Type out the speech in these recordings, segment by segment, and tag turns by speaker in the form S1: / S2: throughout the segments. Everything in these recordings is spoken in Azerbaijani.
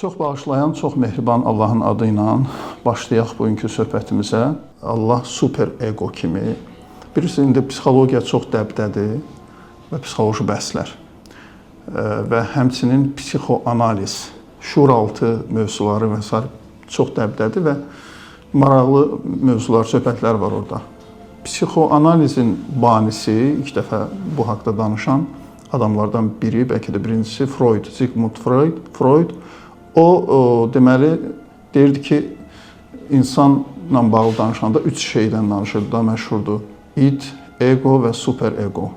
S1: Çox bağışlayan, çox mehriban Allahın adı ilə başlayaq bugünkü söhbətimizə. Allah super ego kimi. Bilirsiniz, indi psixologiya çox dəbdədir və psixoloji bəhslər. Və həmçinin psixoanaliz, şuuraltı mövzuları və s. çox dəbdədir və maraqlı mövzular, söhbətlər var orada. Psixoanalizin banisi, ilk dəfə bu haqda danışan adamlardan biri, bəlkə də birincisi Freud, Sigmund Freud. O deməli deyirdi ki, insanla bağlı danışanda üç şeydən danışırdı da məşhurdur. İd, ego və super ego.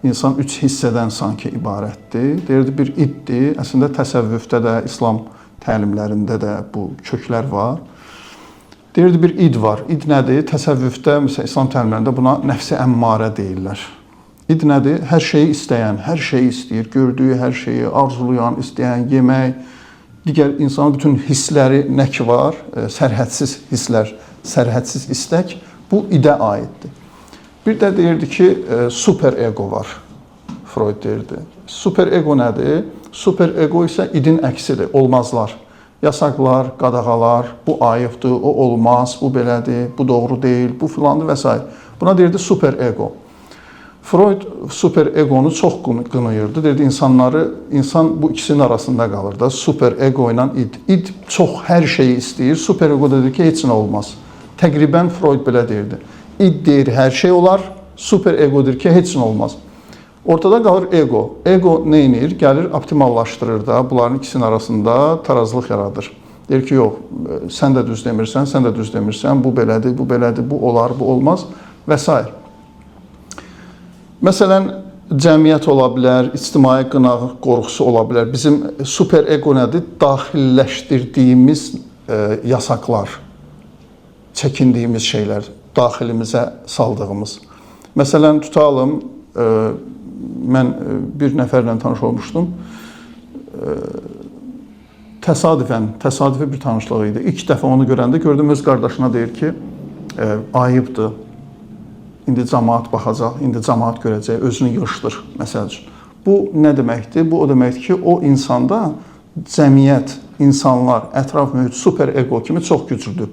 S1: İnsan üç hissədən sanki ibarətdir. Deyirdi bir iddir. Əslində təsəvvüfdə də, İslam təlimlərində də bu köklər var. Deyirdi bir id var. İd nədir? Təsəvvüfdə, məsələn, İslam təlimlərində buna nəfs-i əmmarə deyirlər. İd nədir? Hər şeyi istəyən, hər şeyi istəyir, gördüyü hər şeyi arzulayan, istəyən, yemək, digər insanın bütün hissləri nə ki var, sərhədsiz hisslər, sərhədsiz istək, bu idə aiddir. Bir də deyirdi ki, super ego var, Freud deyirdi. Super ego nədir? Super ego isə idin əksidir, olmazlar. Yasaqlar, qadağalar, bu ayıbdır, o olmaz, bu belədir, bu doğru deyil, bu filandır və s. Buna deyirdi super ego. Freud super egonu çox qınayırdı. Deyirdi, insan bu ikisinin arasında qalır da, super ego ilə id. İd çox hər şeyi istəyir, super ego dedi ki, heç nə olmaz. Təqribən Freud belə deyirdi. İd deyir, hər şey olar, super ego deyir ki, heç nə olmaz. Ortada qalır ego. Ego nə edir? Gəlir, optimallaşdırır da, bunların ikisinin arasında tarazlıq yaradır. Deyir ki, yox, sən də düz demirsən, sən də düz demirsən, bu belədir, bu belədir, bu olar, bu olmaz və s. Məsələn, cəmiyyət ola bilər, ictimai qınaq qorxusu ola bilər. Bizim super ego nədir? Daxilləşdirdiyimiz yasaqlar, çəkindiyimiz şeylər, daxilimizə saldığımız. Məsələn, tutalım, mən bir nəfərlə tanış olmuşdum. Təsadüfi bir tanışlıq idi. İlk dəfə onu görəndə gördüm, öz qardaşına deyir ki, ayıbdır. İndi cəmaət baxacaq, indi cəmaət görəcək, özünü yığışdır, məsəl üçün. Bu nə deməkdir? Bu o deməkdir ki, o insanda cəmiyyət, insanlar, ətraf mühit super ego kimi çox güclüdür.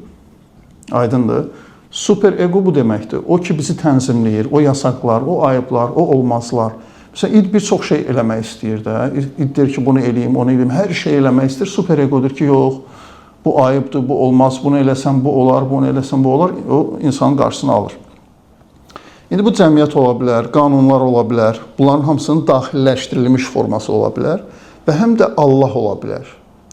S1: Aydındır. Super ego bu deməkdir. O ki, bizi tənzimləyir, o yasaqlar, o ayıblar, o olmazlar. Məsələn, id bir çox şey eləmək istəyir də. İd deyir ki, bunu eləyim, onu eləyim, hər şey eləmək istəyir. Super egodur ki, yox, bu ayıbdır, bu olmaz, bunu eləsən bu olar, bunu eləsən bu olar. O insanın qarşısını alır. İndi bu cəmiyyət ola bilər, qanunlar ola bilər, bunların hamısının daxilləşdirilmiş forması ola bilər və həm də Allah ola bilər.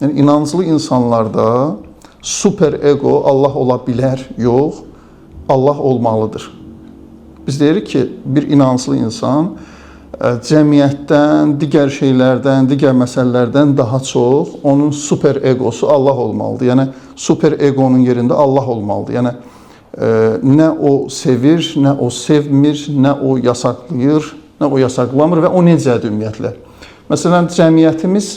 S1: Yəni, inancılı insanlarda super ego Allah ola bilər, yox, Allah olmalıdır. Biz deyirik ki, bir inancılı insan cəmiyyətdən, digər şeylərdən, digər məsələlərdən daha çox onun super egosu Allah olmalıdır. Yəni, super egonun yerində Allah olmalıdır. Yəni, nə o sevir, nə o sevmir, nə o yasaqlayır, nə o yasaqlamır və o necədir ümumiyyətlə. Məsələn, cəmiyyətimiz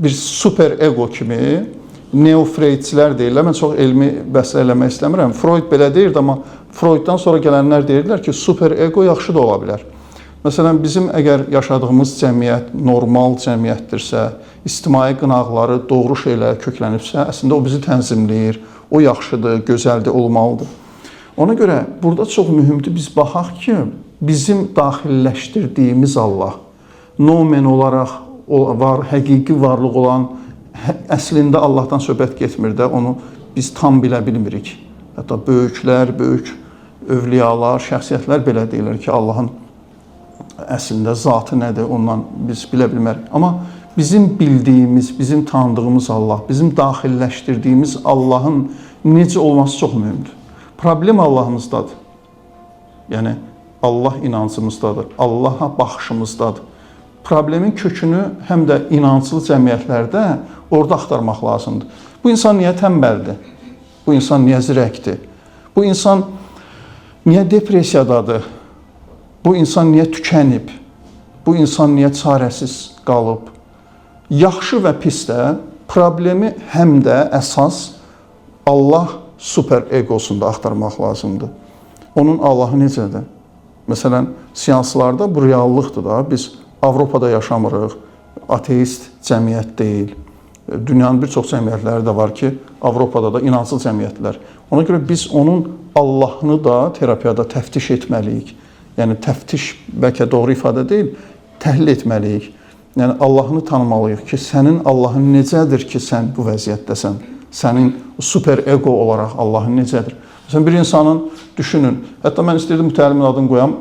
S1: bir super ego kimi neo-freydçilər deyirlər. Mən çox elmi bəhslər eləmək istəmirəm. Freud belə deyirdi, amma Freuddan sonra gələnlər deyirlər ki, super ego yaxşı da ola bilər. Məsələn, bizim əgər yaşadığımız cəmiyyət normal cəmiyyətdirsə, ictimai qınaqları doğru şeylərə köklənibsə, əslində o bizi tənzimləyir, o yaxşıdır, gözəldir, olmalıdır. Ona görə burada çox mühümdür, biz baxaq ki, bizim daxilləşdirdiyimiz Allah, nomen olaraq var, həqiqi varlıq olan, əslində Allahdan söhbət getmir də, onu biz tam bilə bilmirik. Hətta böyüklər, böyük övliyalar, şəxsiyyətlər belə deyirlər ki, Allahın əslində zatı nədir, ondan biz bilə bilmərik. Amma bizim bildiyimiz, bizim tanıdığımız Allah, bizim daxilləşdirdiyimiz Allahın necə olması çox mühümdür. Problem Allahımızdadır. Yəni, Allah inancımızdadır, Allaha baxışımızdadır. Problemin kökünü həm də inancılı cəmiyyətlərdə orada axtarmaq lazımdır. Bu insan niyə tənbəldir? Bu insan niyə zirəkdir? Bu insan niyə depressiyadadır? Bu insan niyə tükənib? Bu insan niyə çarəsiz qalıb? Yaxşı və pis də problemi həm də əsas Allah super egosunda axtarmaq lazımdır. Onun Allahı necədir? Məsələn, seanslarda bu reallıqdır da. Biz Avropada yaşamırıq, ateist cəmiyyət deyil. Dünyanın bir çox cəmiyyətləri də var ki, Avropada da inansız cəmiyyətlər. Ona görə biz onun Allahını da terapiyada təftiş etməliyik. Yəni təftiş bəlkə doğru ifadə deyil, təhlil etməliyik. Yəni Allahını tanımalıyıq ki, sənin Allahın necədir ki, sən bu vəziyyətdəsən? Sənin super ego olaraq Allahın necədir? Məsələn, bir insanın düşünün, hətta mən istəyirdim bu təlimin adını qoyam,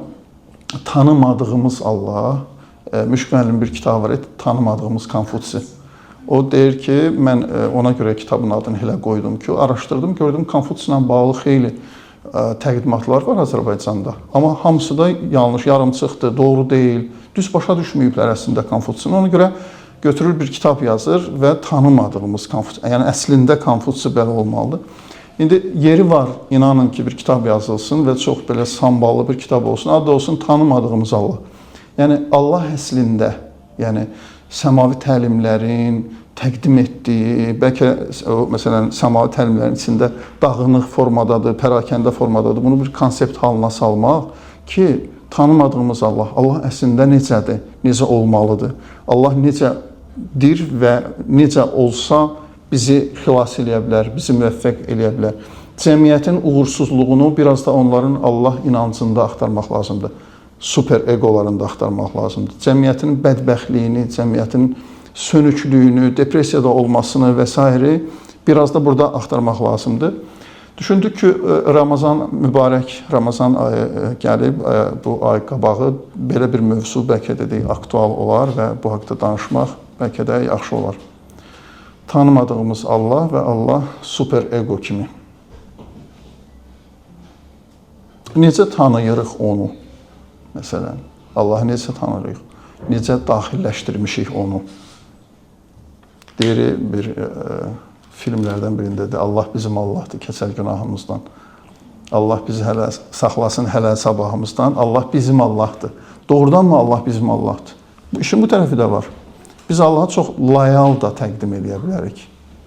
S1: tanımadığımız Allah. Müşfiq müəllimin bir kitabı var, tanımadığımız Konfutsi. O deyir ki, mən ona görə kitabın adını elə qoydum ki, araşdırdım, gördüm Konfutsi ilə bağlı xeyli təqdimatlar var Azərbaycanda. Amma hamısı da yanlış, yarımçıqdır, doğru deyil, düz başa düşməyiblər əslində Konfutsini. Ona görə götürür bir kitab yazır və tanımadığımız Konfutsi, yəni əslində Konfutsi belə olmalıdır. İndi yeri var, inanın ki, bir kitab yazılsın və çox belə samballı bir kitab olsun, adı olsun tanımadığımız Allah. Yəni Allah əslində, yəni səmavi təlimlərin təqdim etdiyi, bəlkə məsələn səmavi təlimlərin içində dağınıq formadadır, pərakəndə formadadır. Bunu bir konsept halına salmaq ki, tanımadığımız Allah, Allah əslində necədir, necə olmalıdır? Allah necədir və necə olsa bizi xilas eləyə bilər, bizi müvəffəq eləyə bilər. Cəmiyyətin uğursuzluğunu biraz da onların Allah inancında axtarmaq lazımdır. Super egolarında axtarmaq lazımdır. Cəmiyyətin bədbəxtliyini, cəmiyyətin sönüklüyünü, depressiyada olmasını və s. biraz da burada axtarmaq lazımdır. Düşündük ki, Ramazan, mübarək Ramazan ayı gəlib, bu ay qabağı belə bir mövzu bəlkə də deyil, aktual olar və bu haqda danışmaq bəlkə də yaxşı olar. Tanımadığımız Allah və Allah super ego kimi. Necə tanıyırıq onu? Məsələn, Allahı necə tanıyırıq? Necə daxilləşdirmişik onu? Deyir, bir filmlərdən birindədir, Allah bizim Allahdır, keçər günahımızdan. Allah bizi hələ saxlasın, hələ sabahımızdan. Allah bizim Allahdır. Doğrudan mı Allah bizim Allahdır? İşin bu tərəfi də var. Biz Allah'a çox layal da təqdim edə bilərik.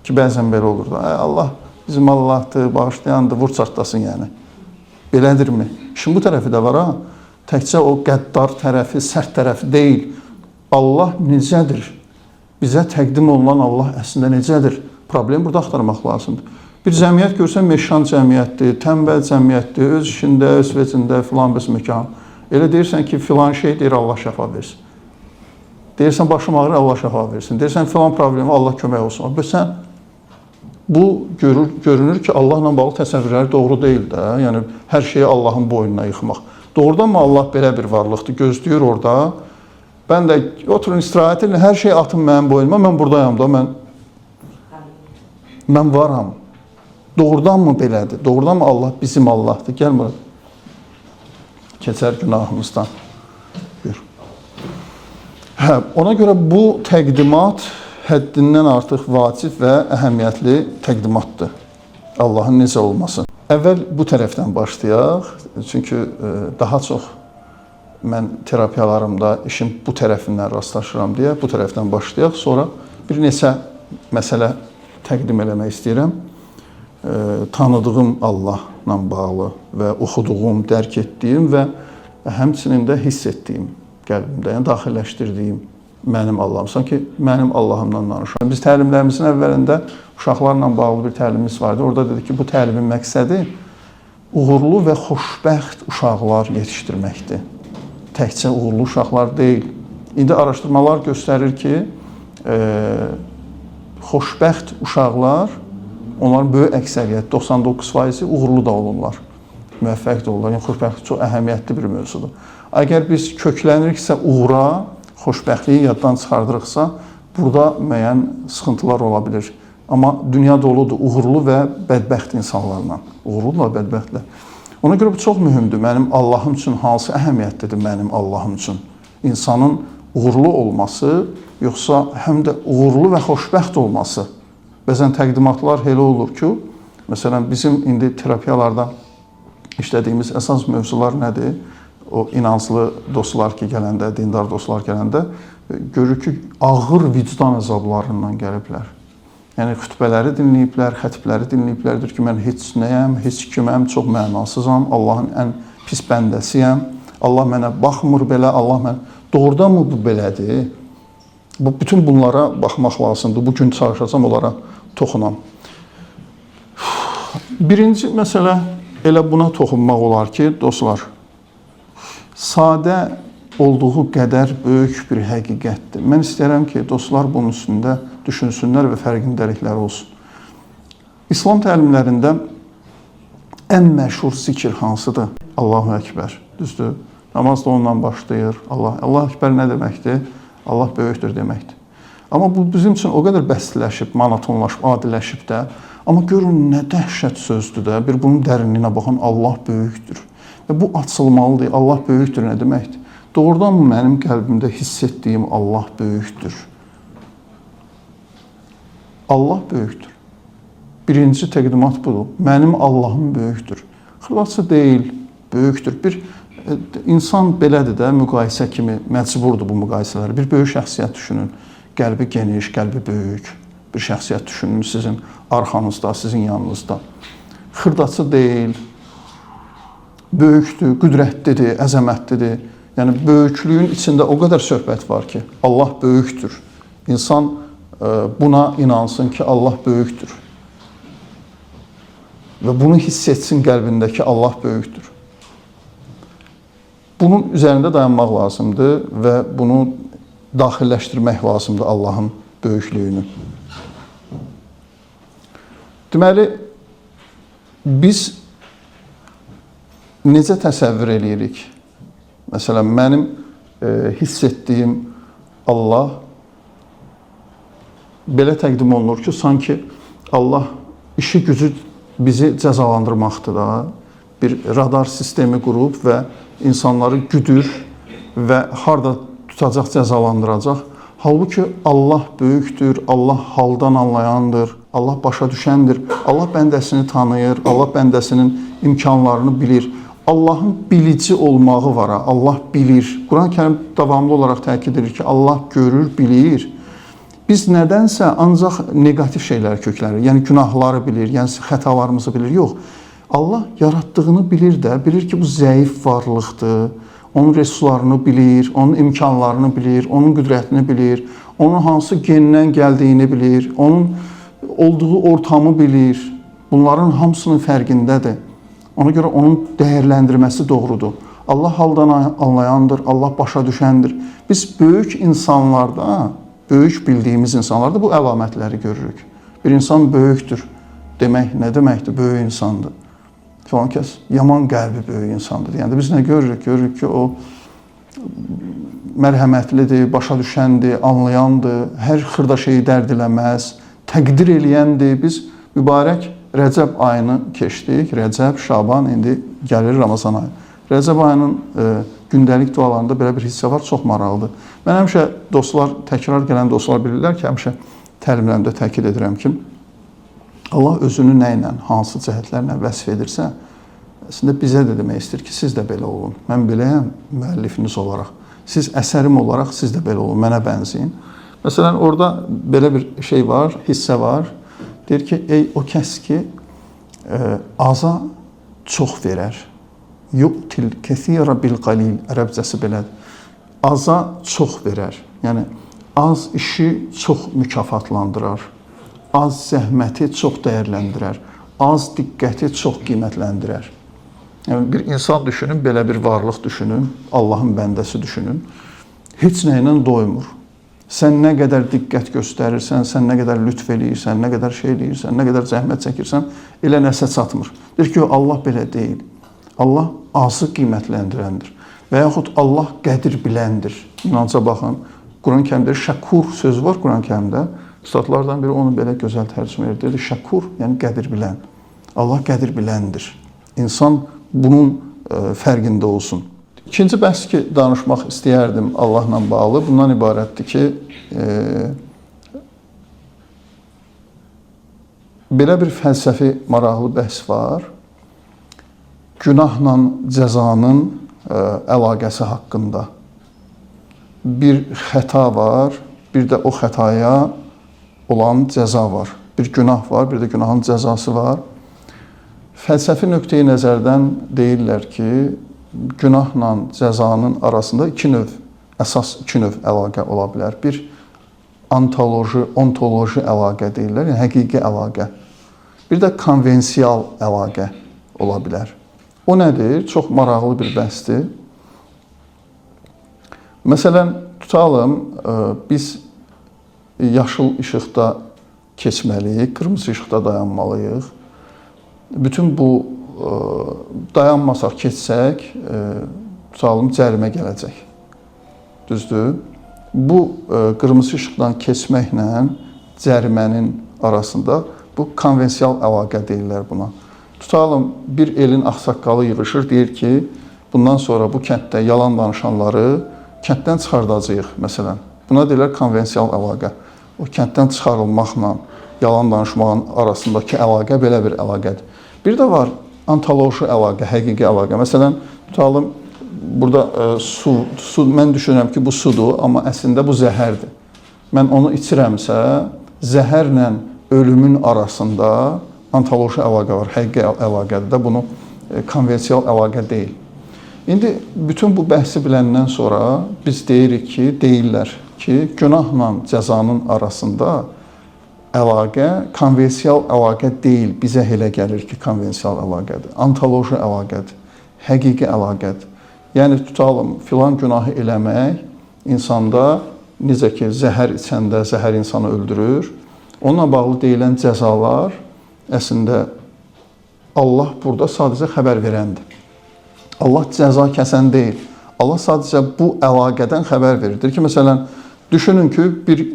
S1: Ki, bəzən belə olur da, Allah bizim Allahdır, bağışlayandır, vur çartlasın yəni. Belədirmi? İşin bu tərəfi də var ha. Təkcə o qəddar tərəfi, sərt tərəfi deyil. Allah necədir? Bizə təqdim olunan Allah əslində necədir? Problem burada axtarmaq lazımdır. Bir cəmiyyət görsən, meşan cəmiyyətdir, tənbəl cəmiyyətdir, öz işində, öz vecində, filan bəs məkan. Elə deyirsən ki, filan şey deyir, Allah şəfa versin. Deyirsən, başım ağrır, Allah şəfa versin. Deyirsən, filan problemi, Allah kömək olsun. Sən, bu görünür ki, Allahla bağlı təsəvvürləri doğru deyil də. Yəni, hər şeyi Allahın boynuna yıxmaq. Doğrudan mı Allah belə bir varlıqdır, gözləyir orada? Mən də oturun istirahət edin, hər şey atın mənim boynuma, mən buradayam da, mən varam. Doğrudan mı belədir? Doğrudan mı Allah bizim Allahdır? Gəl bura. Keçər günahımızdan. Ona görə bu təqdimat həddindən artıq vacib və əhəmiyyətli təqdimatdır. Allahın necə olması. Əvvəl bu tərəfdən başlayaq. Çünki daha çox mən terapiyalarımda işin bu tərəfindən rastlaşıram deyə bu tərəfdən başlayaq. Sonra bir neçə məsələ təqdim eləmək istəyirəm. Tanıdığım Allahla bağlı və oxuduğum, dərk etdiyim və həmçinin də hiss etdiyim qəlbimdə, yəni daxilləşdirdiyim mənim Allahım. Sanki mənim Allahımdan danışıram. Biz təlimlərimizin əvvəlində uşaqlarla bağlı bir təlimimiz vardı. Orada dedik ki, bu təlimin məqsədi uğurlu və xoşbəxt uşaqlar yetişdirməkdir. Təkcə uğurlu uşaqlar deyil. İndi araşdırmalar göstərir ki, xoşbəxt uşaqlar, onların böyük əksəriyyət, 99% uğurlu da olurlar. Müvəffəq də olurlar. Yəni, xoşbəxtlik çox əhəmiyyətli bir mövzudur. Əgər biz kökləniriksə uğura, xoşbəxtliyi yaddan çıxardırıqsa, burada müəyyən sıxıntılar ola bilir. Amma dünya doludur uğurlu və bədbəxt insanlarla. Uğurlu və bədbəxtlər. Ona görə bu çox mühümdür. Mənim Allahım üçün hansı əhəmiyyətlidir mənim Allahım üçün? İnsanın uğurlu olması, yoxsa həm də uğurlu və xoşbəxt olması. Bəzən təqdimatlar elə olur ki, məsələn, bizim indi terapiyalarda işlədiyimiz əsas mövzular nədir? O inanclı dostlar ki gələndə, dindar dostlar gələndə görür ki, ağır vicdan əzablarından gəliblər. Yəni, xütbələri dinləyiblər, xətibləri dinləyiblərdir ki, mən heç nəyəm, heç kiməm, çox mənasızam, Allahın ən pis bəndəsiyəm, Allah mənə baxmır belə, Allah mənə... Doğrudan mı bu belədir? Bütün bunlara baxmaq lazımdır. Bugün çalışacağım, onlara toxunam. Birinci məsələ elə buna toxunmaq olar ki, dostlar, sadə olduğu qədər böyük bir həqiqətdir. Mən istəyirəm ki, dostlar bunun üstündə düşünsünlər və fərqindəlikləri olsun. İslam təlimlərində ən məşhur zikir hansıdır? Allahu Əkbər, düzdür? Namaz da ondan başlayır. Allah Əkbər nə deməkdir? Allah böyükdür deməkdir. Amma bu bizim üçün o qədər bəstləşib, monotonlaşıb, adiləşib də. Amma görün nə dəhşət sözdür də. Bir bunun dərinliyinə baxın, Allah böyükdür. Və bu açılmalıdır. Allah böyükdür nə deməkdir? Doğrudan mənim qəlbimdə hiss etdiyim Allah böyükdür. Allah böyükdür. Birinci təqdimat budur. Mənim Allahım böyükdür. Xırdaca deyil, böyükdür. Bir insan belədir də, müqayisə kimi məcburdur bu müqayisələr. Bir böyük şəxsiyyət düşünün. Qəlbi geniş, qəlbi böyük bir şəxsiyyət düşünün sizin arxanızda, sizin yanınızda. Xırdaca deyil, böyükdür, qüdrətlidir, əzəmətlidir. Yəni, böyüklüyün içində o qədər söhbət var ki, Allah böyükdür. İnsan buna inansın ki, Allah böyükdür. Və bunu hiss etsin qəlbindəki Allah böyükdür. Bunun üzərində dayanmaq lazımdır və bunu daxilləşdirmək lazımdır Allahın böyüklüyünü. Deməli, biz necə təsəvvür eləyirik? Məsələn, mənim hiss etdiyim Allah belə təqdim olunur ki, sanki Allah işi gücü bizi cəzalandırmaqdır da. Bir radar sistemi qurub və insanları güdür və harada tutacaq, cəzalandıracaq. Halbuki Allah böyükdür, Allah haldan anlayandır, Allah başa düşəndir, Allah bəndəsini tanıyır, Allah bəndəsinin imkanlarını bilir. Allahın bilici olmağı var, Allah bilir. Quran-Kərim davamlı olaraq təkid edir ki, Allah görür, bilir. Biz nədənsə ancaq negativ şeyləri köklərir, yəni günahları bilir, yəni xətalarımızı bilir. Yox, Allah yaratdığını bilir də, bilir ki, bu zəif varlıqdır. Onun resurslarını bilir, onun imkanlarını bilir, onun qüdrətini bilir, onun hansı gendən gəldiyini bilir, onun olduğu ortamı bilir. Bunların hamısının fərqindədir. Ona görə onun dəyərləndirməsi doğrudur. Allah haldan anlayandır, Allah başa düşəndir. Biz böyük insanlarda, böyük bildiyimiz insanlarda bu əlamətləri görürük. Bir insan böyükdür demək nə deməkdir? Böyük insandır. Falan kəs yaman qəlbi böyük insandır. Yəni biz nə görürük? Görürük ki, o mərhəmətlidir, başa düşəndir, anlayandır, hər xırda şeyi dərd eləməz, təqdir eləyəndir. Biz mübarək Rəcəb ayını keçdik. Rəcəb, Şaban, indi gəlir Ramazan ayı. Rəcəb ayının gündəlik dualarında belə bir hissə var, çox maraqlıdır. Mən həmişə dostlar, təkrar gələn dostlar bilirlər ki, həmişə təlimlərimdə təkid edirəm ki, Allah özünü nə ilə, hansı cəhətlərlə vəsf edirsə, əslində bizə də demək istəyir ki, siz də belə olun. Mən beləyəm müəllifiniz olaraq. Siz əsərim olaraq siz də belə olun, mənə bənzəyin. Məsələn, orada belə bir şey var, hissə var. Deyir ki, ey o kəs ki, aza çox verər. Yu'til kəsirə bil qalil, ərəbcəsi belədir. Aza çox verər. Yəni, az işi çox mükafatlandırar. Az zəhməti çox dəyərləndirər. Az diqqəti çox qiymətləndirər. Yəni, bir insan düşünün, belə bir varlıq düşünün, Allahın bəndəsi düşünün. Heç nə ilə doymur. Sən nə qədər diqqət göstərirsən, sən nə qədər lütf eləyirsən, nə qədər şey eləyirsən, nə qədər zəhmət çəkirsən, elə nəsə çatmır. Deyir ki, Allah belə deyil. Allah azı qiymətləndirəndir. Və yaxud Allah qədir biləndir. İnanca baxın, Quran-Kərimdə şəkur sözü var Quran-Kərimdə. Üstadlardan biri onu belə gözəl tərcümə edir. Dedi, şəkur, yəni qədir bilən. Allah qədir biləndir. İnsan bunun fərqində olsun. İkinci bəhs ki, danışmaq istəyərdim Allahla bağlı. Bundan ibarətdir ki, belə bir fəlsəfi maraqlı bəhs var. Günahla cəzanın əlaqəsi haqqında. Bir xəta var, bir də o xətaya olan cəza var. Bir günah var, bir də günahın cəzası var. Fəlsəfi nöqteyi nəzərdən deyirlər ki, günahla cəzanın arasında əsas iki növ əlaqə ola bilər. Bir, ontoloji əlaqə deyirlər, yəni həqiqi əlaqə. Bir də konvensial əlaqə ola bilər. O nədir? Çox maraqlı bir bəhsdir. Məsələn, tutalım, biz yaşıl işıqda keçməliyik, qırmızı işıqda dayanmalıyıq. Bütün bu dayanmasaq, keçsək, tutalım, cərimə gələcək. Düzdür? Bu qırmızı işıqdan keçməklə cərimənin arasında bu konvensial əlaqə deyirlər buna. Tutalım, bir elin ağsaqqalı yığışır, deyir ki, bundan sonra bu kənddə yalan danışanları kənddən çıxardacağıq, məsələn. Buna deyirlər konvensial əlaqə. O kənddən çıxarılmaqla yalan danışmağın arasındakı əlaqə belə bir əlaqədir. Bir də var ontoloji əlaqə, həqiqi əlaqə. Məsələn, tutalım, burada su, mən düşünürəm ki, bu sudur, amma əslində bu zəhərdir. Mən onu içirəmsə, zəhərlə ölümün arasında ontoloji əlaqə var, həqiqi əlaqədir də, bunu konvensial əlaqə deyil. İndi bütün bu bəhsi biləndən sonra biz deyirik ki, deyirlər ki, günahla cəzanın arasında əlaqə konvensial əlaqə deyil. Bizə elə gəlir ki, konvensial əlaqədir, ontoloji əlaqədir, həqiqi əlaqədir. Yəni, tutalım, filan günahı eləmək insanda, necə ki, zəhər içəndə zəhər insanı öldürür, onunla bağlı deyilən cəzalar əslində Allah burada sadəcə xəbər verəndir. Allah cəza kəsən deyil. Allah sadəcə bu əlaqədən xəbər verir. Deyir ki, məsələn, düşünün ki,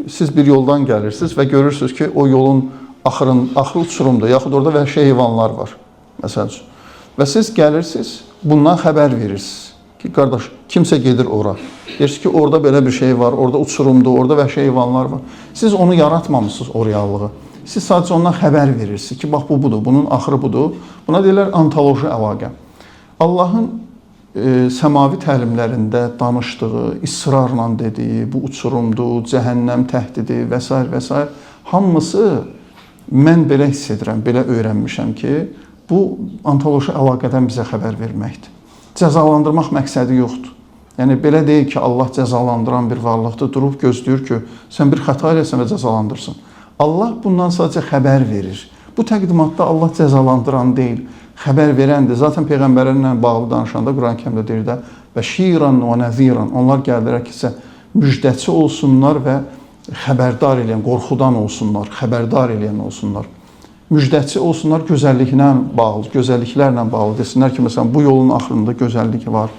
S1: siz bir yoldan gəlirsiniz və görürsünüz ki, o yolun axırı uçurumdur, yaxud orada vəhşi heyvanlar var, məsəl üçün. Və siz gəlirsiniz, bundan xəbər verirsiniz ki, qardaş, kimsə gedir ora. Deyirsiniz ki, orada belə bir şey var, orada uçurumdur, orada vəhşi heyvanlar var. Siz onu yaratmamışsınız, o reallığı. Siz sadəcə ondan xəbər verirsiniz ki, bax, bu budur, bunun axırı budur. Buna deyirlər ontoloji əlaqə. Allahın səmavi təlimlərində danışdığı, israrla dediyi, bu uçurumdur, cəhənnəm təhdidi və s. və s. hamısı mən belə hiss edirəm, belə öyrənmişəm ki, bu ontoloji əlaqədən bizə xəbər verməkdir. Cəzalandırmaq məqsədi yoxdur. Yəni, belə deyil ki, Allah cəzalandıran bir varlıqdır, durub gözləyir ki, sən bir xəta eləsən və cəzalandırsın. Allah bundan sadəcə xəbər verir. Bu təqdimatda Allah cəzalandıran deyil, xəbər verəndir. Zaten Peyğəmbərlərlə bağlı danışanda Quran-Kərimdə deyir də bəşiran və nəziran. Onlar gəldilər ki, müjdəçi olsunlar və xəbərdar eləyən, qorxudan olsunlar, xəbərdar eləyən olsunlar. Müjdəçi olsunlar gözəlliklə bağlı, gözəlliklərlə bağlı. Desinlər ki, məsələn, bu yolun axırında gözəllik var.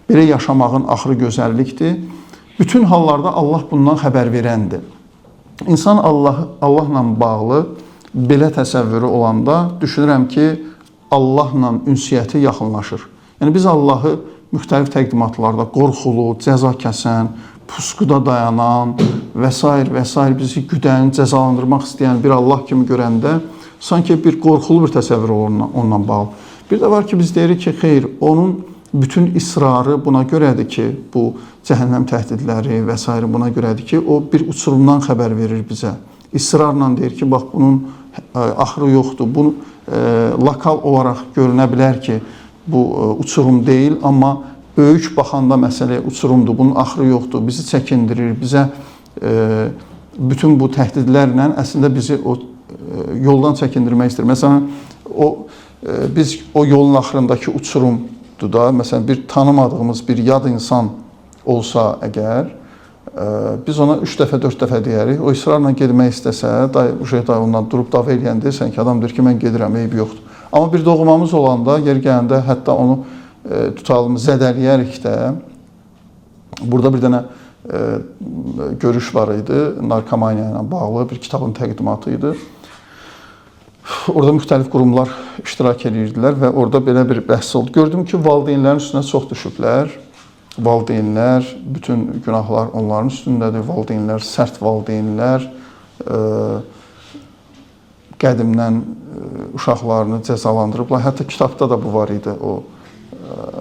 S1: Belə yaşamağın axırı gözəllikdir. Bütün hallarda Allah bundan xəbər verəndir. İnsan Allahla bağlı belə təsəvvürü olanda düşünürəm ki, Allahla ünsiyyəti yaxınlaşır. Yəni, biz Allahı müxtəlif təqdimatlarda qorxulu, cəza kəsən, pusquda dayanan və s. bizi güdən, cəzalandırmaq istəyən bir Allah kimi görəndə sanki bir qorxulu bir təsəvvür olur onunla bağlı. Bir də var ki, biz deyirik ki, xeyr, onun bütün israrı buna görədir ki, bu cəhənnəm təhdidləri və s. buna görədir ki, o bir uçurumdan xəbər verir bizə. İsrarla deyir ki, bax, bunun axırı yoxdur. Bunu lokal olaraq görünə bilər ki, bu uçurum deyil, amma böyük baxanda məsələ uçurumdur, bunun axırı yoxdur, bizi çəkindirir, bizə bütün bu təhdidlərlə əslində bizi o yoldan çəkindirmək istəyir. Məsələn, biz o yolun axırındakı uçurumdur da, məsələn, bir tanımadığımız bir yad insan olsa əgər, biz ona 3 dəfə, 4 dəfə deyərik, o israrla gedmək istəsə, ondan durub dava eləyən deyirsən ki, adam deyir ki, mən gedirəm, eybi yoxdur. Amma bir doğmamız olanda, yer gələndə hətta onu tutalım, zədələyərik də. Burada bir dənə görüş var idi, narkomaniya ilə bağlı bir kitabın təqdimatı idi. Orada müxtəlif qurumlar iştirak edirdilər və orada belə bir bəhs oldu. Gördüm ki, valideynlərin üstünə çox düşüblər. Valideynlər, bütün günahlar onların üstündədir. Valideynlər, sərt valideynlər qədimdən uşaqlarını cəzalandırıblar. Hətta kitabda da bu var idi. O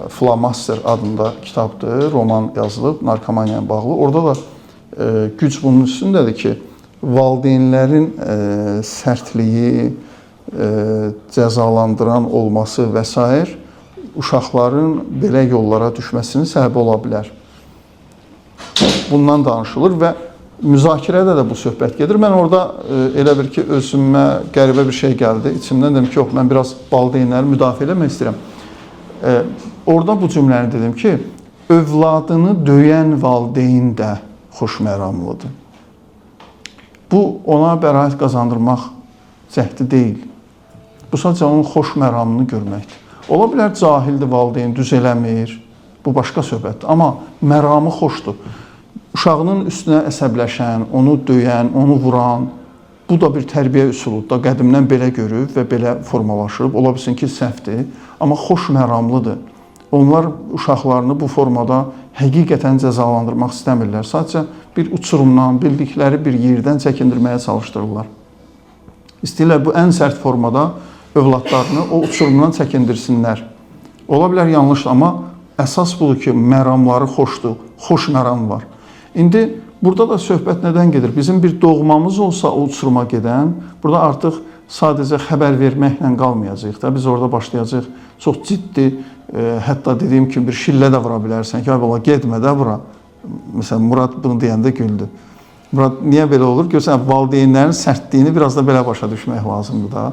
S1: Flamaster adında kitabdır, roman yazılıb, narkomaniya ilə bağlı. Orada da güc bunun üstündədir ki, valideynlərin sərtliyi, cəzalandıran olması və s. uşaqların belə yollara düşməsinin səbəbi ola bilər. Bundan danışılır və müzakirədə də bu söhbət gedir. Mən orada elə bir ki, özümə qəribə bir şey gəldi. İçimdən dedim ki, yox, mən biraz valideynləri müdafiə eləmək istəyirəm. Orada bu cümləni dedim ki, övladını döyən valideyn də xoşməramlıdır. Bu, ona bəraət qazandırmaq cəhdi deyil. Bu sadəcə onun xoşməramını görməkdir. Ola bilər cahildir valideyn, düz eləmir. Bu başqa söhbətdir. Amma məramı xoşdur. Uşağının üstünə əsəbləşən, onu döyən, onu vuran, bu da bir tərbiyə üsuludur da, qədimdən belə görüb və belə formalaşıb. Ola bilsin ki, səhvdir, amma xoş məramlıdır. Onlar uşaqlarını bu formada həqiqətən cəzalandırmaq istəmirlər. Sadəcə bir uçurumdan, bildikləri bir yerdən çəkindirməyə çalışdırırlar. İstəyirlər bu ən sərt formada övladlarını o uçurumdan çəkindirsinlər. Ola bilər yanlışdır, amma əsas budur ki, məramları xoşdur, xoş məram var. İndi burada da söhbət nədən gedir? Bizim bir doğmamız olsa o uçuruma gedən, burada artıq sadəcə xəbər verməklə qalmayacaq da. Biz orada başlayacaq çox ciddi, hətta dediyim kimi bir şillə də vura bilərsən ki, ay bala, getmə də bura. Məsələn, Murad bunu deyəndə güldü. Murad, niyə belə olur? Görürsən, valideynlərin sərtliyini biraz da belə başa düşmək lazımdır da.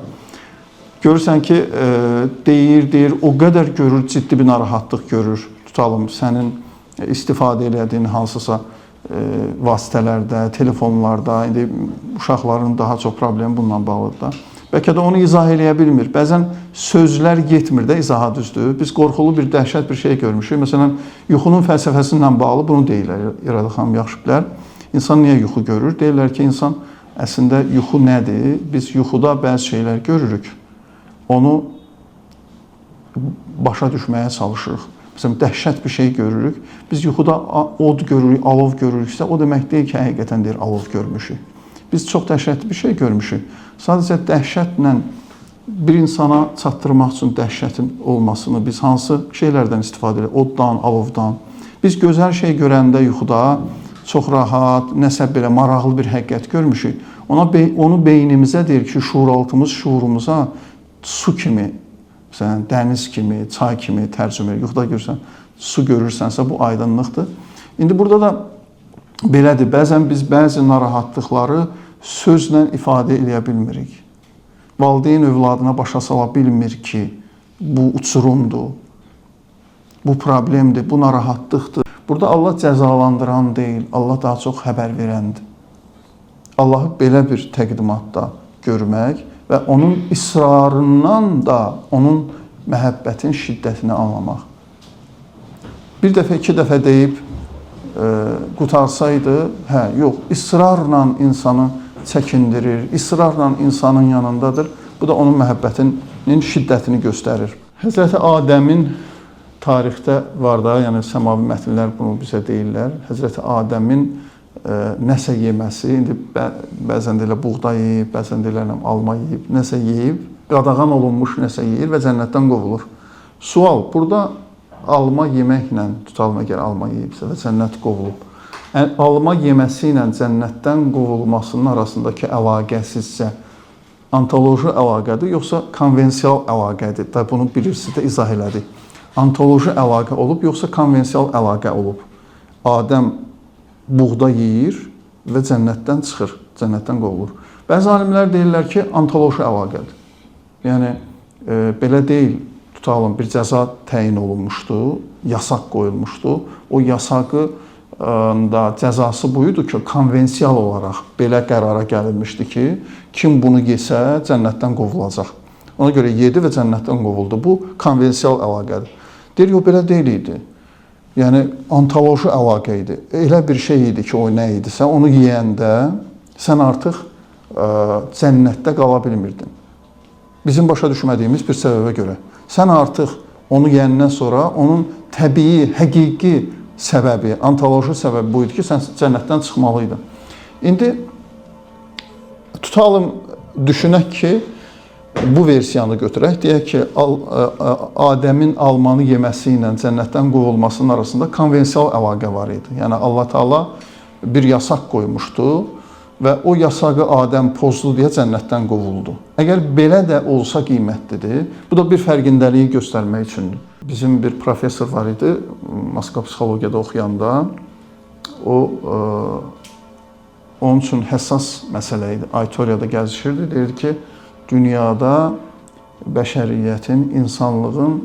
S1: Görürsən ki, deyir, o qədər görür, ciddi bir narahatlıq görür. Tutalım, sənin istifadə elədiyin hansısa vasitələrdə, telefonlarda, indi uşaqların daha çox problemi bununla bağlıdır da. Bəlkə də onu izah eləyə bilmir. Bəzən sözlər yetmir də izaha, düzdür. Biz qorxulu bir, dəhşət bir şey görmüşük. Məsələn, yuxunun fəlsəfəsi ilə bağlı bunu deyirlər, İradə xanım yaxşı bilər. İnsan niyə yuxu görür? Deyirlər ki, insan əslində yuxu nədir? Biz yuxuda bəzi şeylər görürük. Onu başa düşməyə çalışırıq. Məsələn, dəhşət bir şey görürük. Biz yuxuda od görürük, alov görürüksə, o demək deyil ki, həqiqətən deyir, alov görmüşük. Biz çox dəhşətli bir şey görmüşük. Sadəcə dəhşətlə bir insana çatdırmaq üçün dəhşətin olmasını biz hansı şeylərdən istifadə edirik? Oddan, alovdan. Biz gözəl şey görəndə yuxuda çox rahat, nəsə belə maraqlı bir həqiqət görmüşük. Onu beynimizə deyir ki, şuuraltımız şuurumuza su kimi, məsələn, dəniz kimi, çay kimi tərcümə edir. Yuxuda görürsən, su görürsənsə bu aydınlıqdır. İndi burada da belədir. Bəzən biz bəzi narahatlıqları sözlə ifadə eləyə bilmirik. Valideyn övladına başa sala bilmir ki, bu uçurumdur, bu problemdir, bu narahatlıqdır. Burada Allah cəzalandıran deyil, Allah daha çox xəbər verəndir. Allahı belə bir təqdimatda görmək və onun israrından da onun məhəbbətin şiddətini anlamaq. Bir dəfə, iki dəfə deyib qutarsaydı, yox, israrla insanı çəkindirir, israrla insanın yanındadır. Bu da onun məhəbbətinin şiddətini göstərir. Həzrəti Adəmin tarixdə var da, yəni səmavi mətnlər bunu bizə deyirlər. Həzrəti Adəmin nəsə yeməsi, indi bəzən deyirlər buğda yeyib, bəzən deyirlər alma yeyib, nəsə yeyib, qadağan olunmuş nəsə yeyir və cənnətdən qovulur. Sual, burada alma yeməklə, tutalım əgər alma yeyibsə və cənnət qovulub. Alma yeməsi ilə cənnətdən qovulmasının arasındakı əlaqə sizcə ontoloji əlaqədir, yoxsa konvensial əlaqədir? Da bunu bilirsiniz də izah elədik. Ontoloji əlaqə olub, yoxsa konvensial əlaqə olub? Adəm buğda yeyir və cənnətdən çıxır, cənnətdən qovulur. Bəzi alimlər deyirlər ki, ontoloji əlaqədir. Yəni, belə deyil, tutalım, bir cəza təyin olunmuşdu, yasaq qoyulmuşdu. O yasaqı da cəzası buydu ki, konvensial olaraq belə qərara gəlmişdi ki, kim bunu yesə cənnətdən qovulacaq. Ona görə yedi və cənnətdən qovuldu. Bu konvensial əlaqədir. Deyir, yox, belə deyil idi. Yəni, ontoloji əlaqə idi. Elə bir şey idi ki, o nə idisə, onu yeyəndə sən artıq cənnətdə qala bilmirdin. Bizim başa düşmədiyimiz bir səbəbə görə. Sən artıq onu yeyəndən sonra onun təbii, həqiqi səbəbi, ontoloji səbəbi bu idi ki, sən cənnətdən çıxmalıydın. İndi tutalım, düşünək ki, bu versiyanı götürək, deyək ki, Adəmin almanı yeməsi ilə cənnətdən qovulmasının arasında konvensial əlaqə var idi. Yəni, Allah Teala bir yasaq qoymuşdu və o yasağı Adəm pozdu deyə cənnətdən qovuldu. Əgər belə də olsa qiymətlidir, bu da bir fərqindəliyi göstərmək üçündür. Bizim bir professor var idi, Moskva psixologiyada oxuyanda, o onun üçün həssas məsələ idi. Aytoriyada gəzişirdi, deyirdi ki, dünyada bəşəriyyətin, insanlığın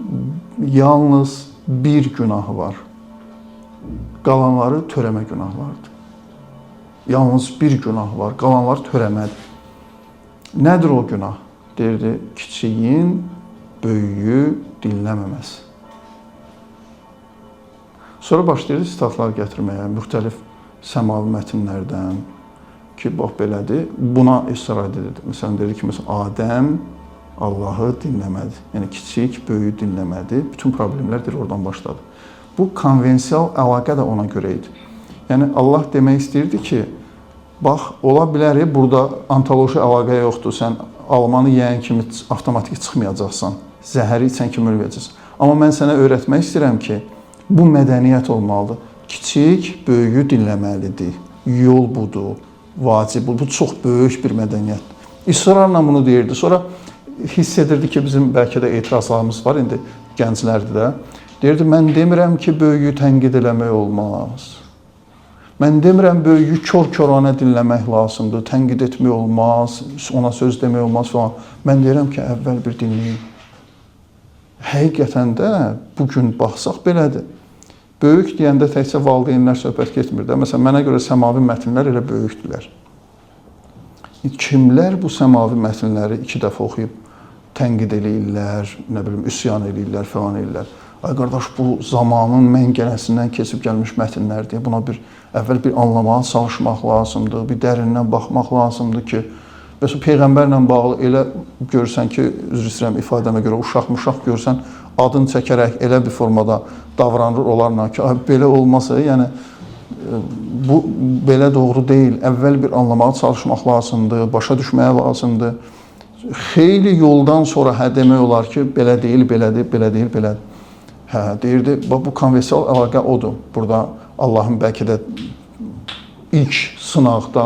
S1: yalnız bir günahı var. Qalanları törəmə günahlardır. Yalnız bir günah var, qalanlar törəmədir. Nədir o günah? Deyirdi, kiçiyin böyüyü dinləməməsi. Sonra başlayırdı sitatlar gətirməyə, müxtəlif səmavi mətnlərdən ki, bax belədir, buna israr edirdi. Məsələn, dedi ki, Adəm Allahı dinləmədi. Yəni, kiçik, böyüyü dinləmədi. Bütün problemlər oradan başladı. Bu, konvensial əlaqə də ona görə idi. Yəni, Allah demək istəyirdi ki, bax, ola bilər, burada ontoloji əlaqə yoxdur, sən almanı yeyən kimi avtomatik çıxmayacaqsan, zəhəri içən kimi ölməyəcəksən. Amma mən sənə öyrətmək istəyirəm ki, bu mədəniyyət olmalıdır. Kiçik, böyüyü dinləməlidir. Yol budur, vacib budur. Bu çox böyük bir mədəniyyət. İsrarla bunu deyirdi. Sonra hiss edirdi ki, bizim bəlkə də etirazlarımız var, indi gənclərdir də. Deyirdi, mən demirəm ki, böyüyü tənqid eləmək olmaz. Mən demirəm, böyüyü kör-körənə dinləmək lazımdır, tənqid etmək olmaz, ona söz demək olmaz falan. Mən deyirəm ki, əvvəl bir dinləyin. Həqiqətən də bugün baxsaq belədir. Böyük deyəndə təkcə valideynlər söhbət getmir də. Məsələn, mənə görə səmavi mətnlər elə böyükdülər. Kimlər bu səmavi mətnləri 2 dəfə oxuyub tənqid eləyirlər, nə bilim, üsyan eləyirlər, falan eləyirlər. Ay qardaş, bu zamanın məngənəsindən keçib gəlmiş mətnlərdir. Buna əvvəl bir anlamağa çalışmaq lazımdır, bir dərindən baxmaq lazımdır ki, mesela Peyğəmbərlə bağlı elə görsən ki, üzr istəyirəm ifadəmə görə, uşaq-muşaq görsən, adını çəkərək elə bir formada davranır onlarla ki, belə olmasa, yəni, bu belə doğru deyil. Əvvəl bir anlamağa çalışmaq lazımdır, başa düşməyə lazımdır. Xeyli yoldan sonra demək olar ki, belə deyil, belədir, belə deyil, belədir. Deyirdi, bu konvensial əlaqə odur. Burada Allahın bəlkə də ilk sınaqda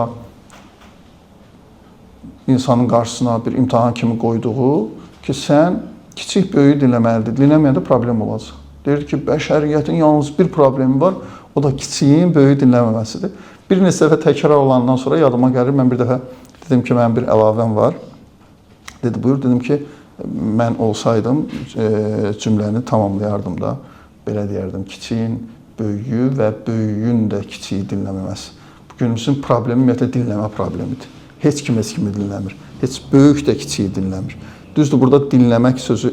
S1: insanın qarşısına bir imtahan kimi qoyduğu ki, sən kiçik böyüyü dinləməlidir. Dinləməyəndə problem olacaq. Deyir ki, bəşəriyyətin yalnız bir problemi var, o da kiçiyin böyüyü dinləməməsidir. Bir neçə dəfə təkrar olandan sonra yadıma gəlir, mən bir dəfə dedim ki, mənim bir əlavəm var. Dedi, buyur, dedim ki, mən olsaydım cümləni tamamlayardım da, belə deyərdim, kiçiyin böyüyü və böyüyün də kiçiyi dinləməməsi. Bugünümüzün problemi ümumiyyətlə dinləmə problemidir. Heç kim kimi dinləmir. Heç böyük də kiçiyi dinləmir. Düzdür, burada dinləmək sözü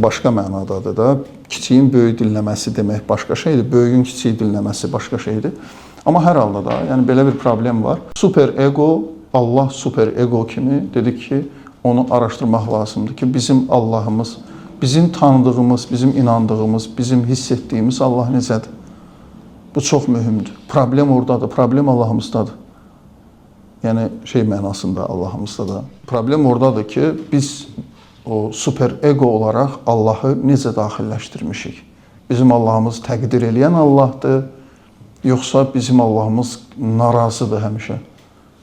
S1: başqa mənadadır da. Kiçiyin böyük dinləməsi demək başqa şeydir. Böyüyün kiçiyi dinləməsi başqa şeydir. Amma hər halda da, yəni belə bir problem var. Super ego, Allah super ego kimi dedik ki, onu araşdırmaq lazımdır ki, bizim Allahımız, bizim tanıdığımız, bizim inandığımız, bizim hiss etdiyimiz Allah necədir? Bu çox mühümdür. Problem oradadır, problem Allahımızdadır. Yəni şey mənasında Allahımızda da. Problem oradadır ki, biz o super ego olaraq Allahı necə daxilləşdirmişik? Bizim Allahımız təqdir eləyən Allahdır, yoxsa bizim Allahımız narazıdır həmişə?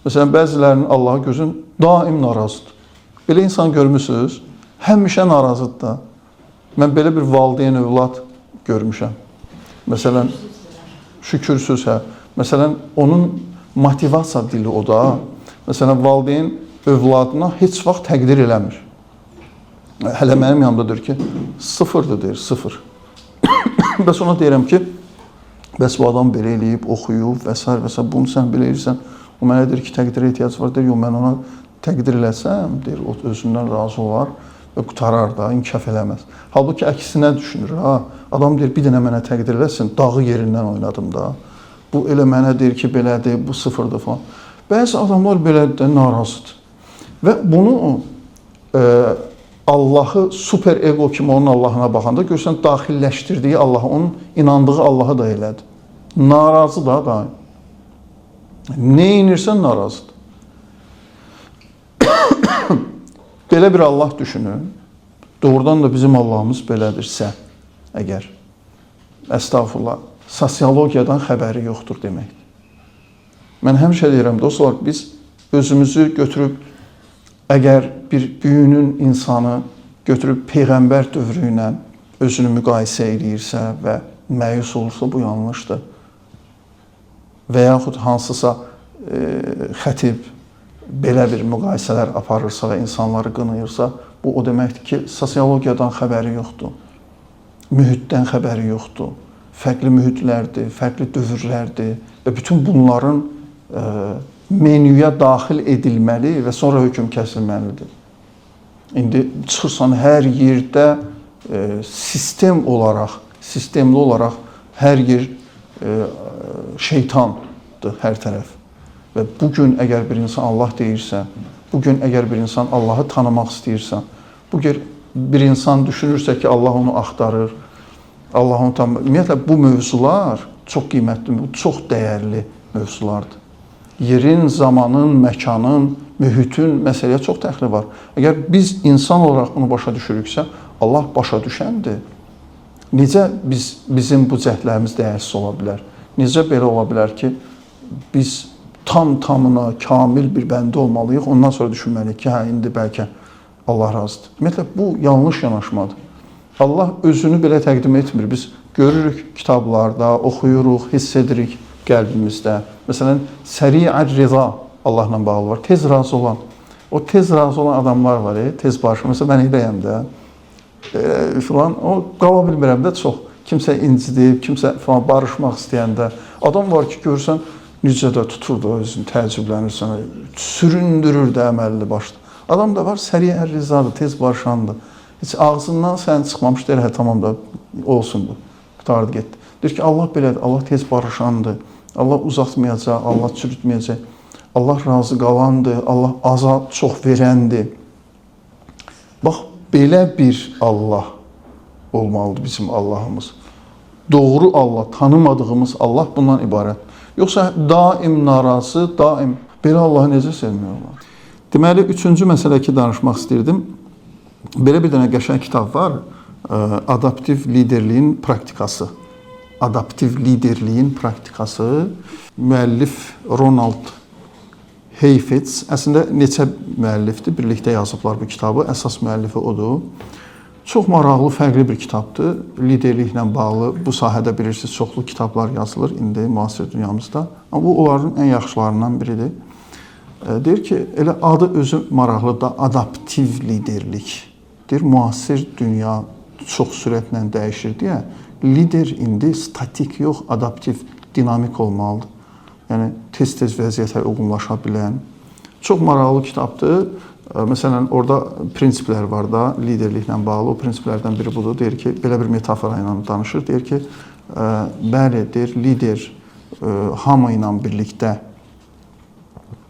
S1: Məsələn, bəzilərinin Allahı gözün daim narazıdır. Belə insan görmüsünüz, həmişə narazıdır da. Mən belə bir valideyn övlad görmüşəm. Məsələn, şükürsüz, Məsələn, onun motivasiya dili o da. Məsələn, valideyn övladına heç vaxt təqdir eləmir. Hələ mənim yanımdadır ki, sıfırdır deyir, sıfır. Bəs ona deyirəm ki, bəs bu adam belə eləyib, oxuyub və s. Bunu sən belə eləyirsən, o mənə deyir ki, təqdirə ehtiyac var, deyir, yox, mən ona təqdir eləsəm, deyir, o özündən razı olar və qutarar da, inkişaf eləməz. Halbuki əksinə düşünür, adam deyir, bir dənə mənə təqdir eləsin, dağı yerindən oynadım da. Bu elə mənə deyir ki, belədir, bu sıfırdır falan. Bəzi adamlar belə də narazıdır. Və bunu Allahı super ego kimi onun Allahına baxanda görsən, daxilləşdirdiyi Allahı, onun inandığı Allahı da elədir. Narazı da daim. Nə inirsən narazıdır. Belə bir Allah düşünün. Doğrudan da bizim Allahımız belədirsə, əgər, əstağfurullah, sosiologiyadan xəbəri yoxdur deməkdir. Mən həmişə deyirəm, dostlar, biz özümüzü götürüb, əgər bir büyünün insanı götürüb Peyğəmbər dövrü ilə özünü müqayisə edirsə və məyus olursa, bu yanlışdır. Və yaxud hansısa xətib belə bir müqayisələr aparırsa və insanları qınayırsa, bu o deməkdir ki, sosiologiyadan xəbəri yoxdur, mühitdən xəbəri yoxdur, fərqli mühitlərdir, fərqli dövrlərdir və bütün bunların menyuya daxil edilməli və sonra hökm kəsilməlidir. İndi çıxırsan hər yerdə sistemli olaraq hər yer şeytandır, hər tərəf. Və bugün əgər bir insan Allah deyirsə, bugün əgər bir insan Allahı tanımaq istəyirsə, bugün bir insan düşünürsə ki, Allah onu axtarır, Allah onu tanımır. Ümumiyyətlə, bu mövzular çox qiymətli, çox dəyərli mövzulardır. Yerin, zamanın, məkanın, mühitin məsələyə çox dəxli var. Əgər biz insan olaraq bunu başa düşürüksə, Allah başa düşəndir. Necə bizim bu cəhdlərimiz dəyərsiz ola bilər? Necə belə ola bilər ki, biz tamına, kamil bir bəndə olmalıyıq, ondan sonra düşünməliyik ki, hə, indi bəlkə Allah razıdır. Ümumiyyətlə, bu yanlış yanaşmadır. Allah özünü belə təqdim etmir. Biz görürük kitablarda, oxuyuruq, hiss edirik qəlbimizdə. Məsələn, səri'ər rıza Allahla bağlı var. Tez razı olan. O tez razı olan adamlar var, tez barışır. Məsələn, mən eləyəm də. Filan, o qala bilmirəm də çox. Kimsə incidib, kimsə falan barışmaq istəyəndə. Adam var ki, görürsən, necə də tutur da özünü, təəccüblənirsən, süründürür də əməlli başlı. Adam da var, səri'ər rizadır, tez barışandır. Heç ağzından sən çıxmamış deyir, hə, tamam da olsun bu. Qutardı getdi. Deyir ki, Allah belədir, Allah tez barışandır. Allah uzatmayacaq, Allah çürütməyəcək. Allah razı qalandır, Allah azad çox verəndir. Bax, belə bir Allah olmalıdır bizim Allahımız. Doğru Allah, tanımadığımız Allah bundan ibarət. Yoxsa daim narazı, daim belə Allahı necə sevmiyorlar? Deməli, üçüncü məsələ ki, danışmaq istəyirdim. Belə bir dənə qəşəng kitab var, Adaptiv liderliyin praktikası. Adaptiv liderliyin praktikası. Müəllif Ronald Heifetz. Əslində neçə müəllifdir, birlikdə yazıblar bu kitabı. Əsas müəllifi odur. Çox maraqlı, fərqli bir kitabdır. Liderliklə bağlı bu sahədə bilirsiniz, çoxlu kitablar yazılır indi müasir dünyamızda. Amma bu onların ən yaxşılarından biridir. Deyir ki, elə adı özü maraqlıdır, adaptiv liderlik. Deyir, müasir dünya çox sürətlə dəyişir deyə, lider indi statik yox, adaptiv, dinamik olmalıdır. Yəni, tez-tez vəziyyətə uyğunlaşa bilən. Çox maraqlı kitabdır. Məsələn, orada prinsiplər var da, liderliklə bağlı. O prinsiplərdən biri budur. Deyir ki, belə bir metafora ilə danışır. Deyir ki, bəli, deyir, lider hamı ilə birlikdə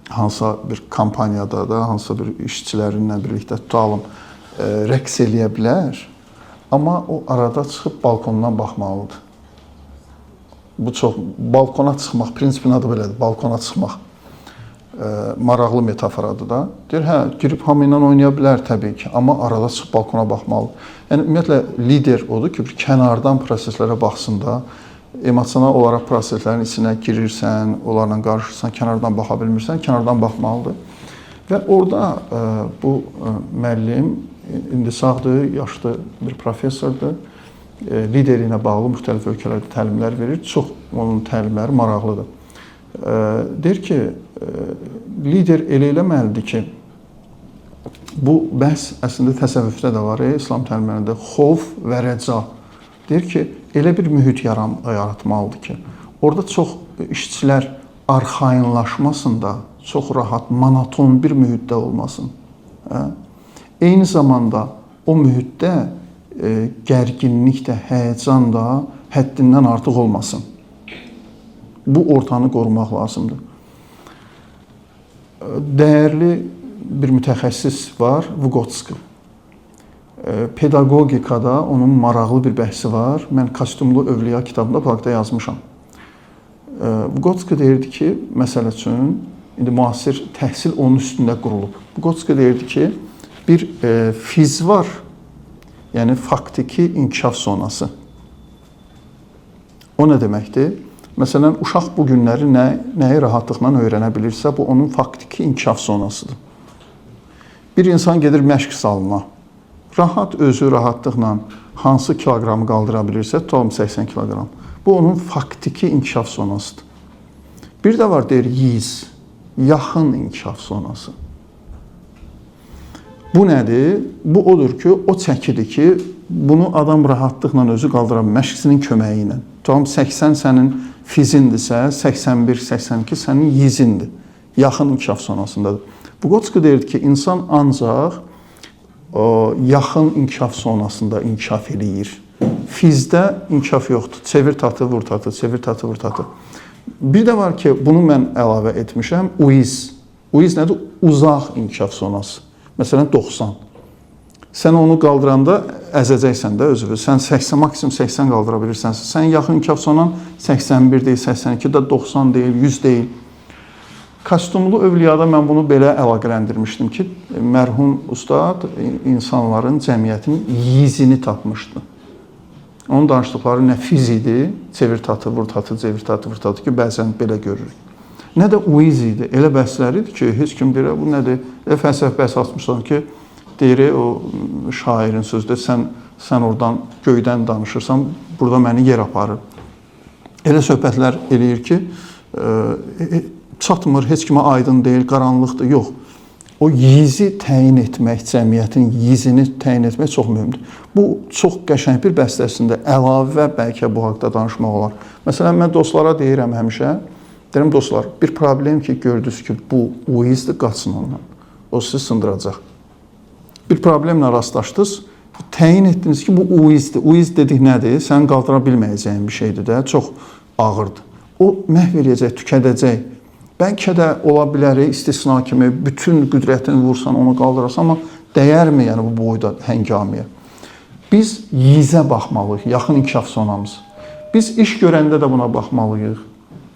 S1: hansısa bir kampaniyada da, hansısa bir işçilərinlə birlikdə tutalım, rəqs eləyə bilər. Amma o arada çıxıb balkondan baxmalıdır. Bu çox, balkona çıxmaq, prinsipin adı belədir, balkona çıxmaq. Maraqlı metaforadır da. Deyir, hə, girib hamı ilə oynaya bilər təbii ki, amma arada çıxıb balkona baxmalıdır. Yəni, ümumiyyətlə, lider odur ki, bir kənardan proseslərə baxsın da, emosional olaraq proseslərin içinə girirsən, onlarla qarışırsan, kənardan baxa bilmirsən, kənardan baxmalıdır. Və orada bu müəllim, indi sağdır, yaşlı bir professordur, lideri ilə bağlı müxtəlif ölkələrdə təlimlər verir. Çox onun təlimləri maraqlıdır. Deyir ki, lider elə eləməlidir ki, bu bəhs əslində təsəvvüfdə də var, İslam təlimlərində xovf və rəca. Deyir ki, elə bir mühit yaratmalıdır ki, orada çox işçilər arxayınlaşmasın da, çox rahat, monoton bir mühitdə olmasın. Eyni zamanda o mühitdə gərginlik də, həyəcan da həddindən artıq olmasın. Bu ortamı qorumaq lazımdır. Dəyərli bir mütəxəssis var, Vygotsky. Pedagogikada onun maraqlı bir bəhsi var. Mən Kostyumlu Övliya kitabında parkda yazmışam. Vygotsky deyirdi ki, məsəl üçün, indi müasir təhsil onun üstündə qurulub. Vygotsky deyirdi ki, bir fiz var, yəni faktiki inkişaf zonası. O nə deməkdir? Məsələn, uşaq bu günləri nəyi rahatlıqla öyrənə bilirsə, bu onun faktiki inkişaf zonasıdır. Bir insan gedir məşq salına, rahat özü rahatlıqla hansı kiloqramı qaldıra bilirsə, tutalım 80 kiloqram. Bu onun faktiki inkişaf zonasıdır. Bir də var, deyir, yiz. yaxın inkişaf zonası. Bu nədir? Bu odur ki, o çəkidir ki, bunu adam rahatlıqla özü qaldıra bilər, məşqçinin köməyi ilə. Tam 80 sənin fizindirsə, 81, 82 sənin yizindir. Yaxın inkişaf zonasındadır. Vygotsky deyir ki, insan ancaq yaxın inkişaf zonasında inkişaf eləyir. Fizdə inkişaf yoxdur. Çevir tatı, vur tatı, çevir tatı, vur tatı. Bir də var ki, bunu mən əlavə etmişəm. UIZ. UIZ nədir? Uzaq inkişaf zonası. Məsələn, 90. Sən onu qaldıranda əzəcəksən də özünü. Sən 80, maksimum 80 qaldıra bilirsənsə, sən yaxın inkişaf zonan 81 deyil, 82 də 90 deyil, 100 deyil. Kostyumlu övliyada mən bunu belə əlaqələndirmişdim ki, mərhum ustad insanların, cəmiyyətin yizini tapmışdı. Onun danışdıqları nə fiz idi, çevir tatı, vur tatı, çevir tatı, vur tatı ki, bəzən belə görürük. Nə də uiz idi, elə bəhslər idi ki, heç kim deyir, bu nədir? Fəlsəf bəhs açmışlar ki, deyir, o şairin sözdə, sən oradan göydən danışırsan, burada məni yer aparır. Elə söhbətlər eləyir ki, çatmır, heç kimə aydın deyil, qaranlıqdır, yox. O yizi təyin etmək, cəmiyyətin yizini təyin etmək çox mühümdür. Bu, çox qəşəng bir bəstəsində əlavə bəlkə bu haqda danışmaq olar. Məsələn, mən dostlara deyirəm həmişə, deyirəm, dostlar, bir problem ki, gördünüz ki, bu uizdir, qaçın ondan. O sizi sındıracaq. Bir problemlə rastlaşdınız, təyin etdiniz ki, bu uizdir. Uiz dedik nədir? Sən qaldıra bilməyəcəyin bir şeydir də, çox ağırdır. O məhv eləyəcək, tükədəcək. Bəlkə də ola bilər, istisna kimi bütün qüdrətini vursan, onu qaldırarsan, amma dəyərmi yəni bu boyda həngamıya? Biz yizə baxmalıyıq, yaxın inkişaf zonamız. Biz iş görəndə də buna baxmalıyıq,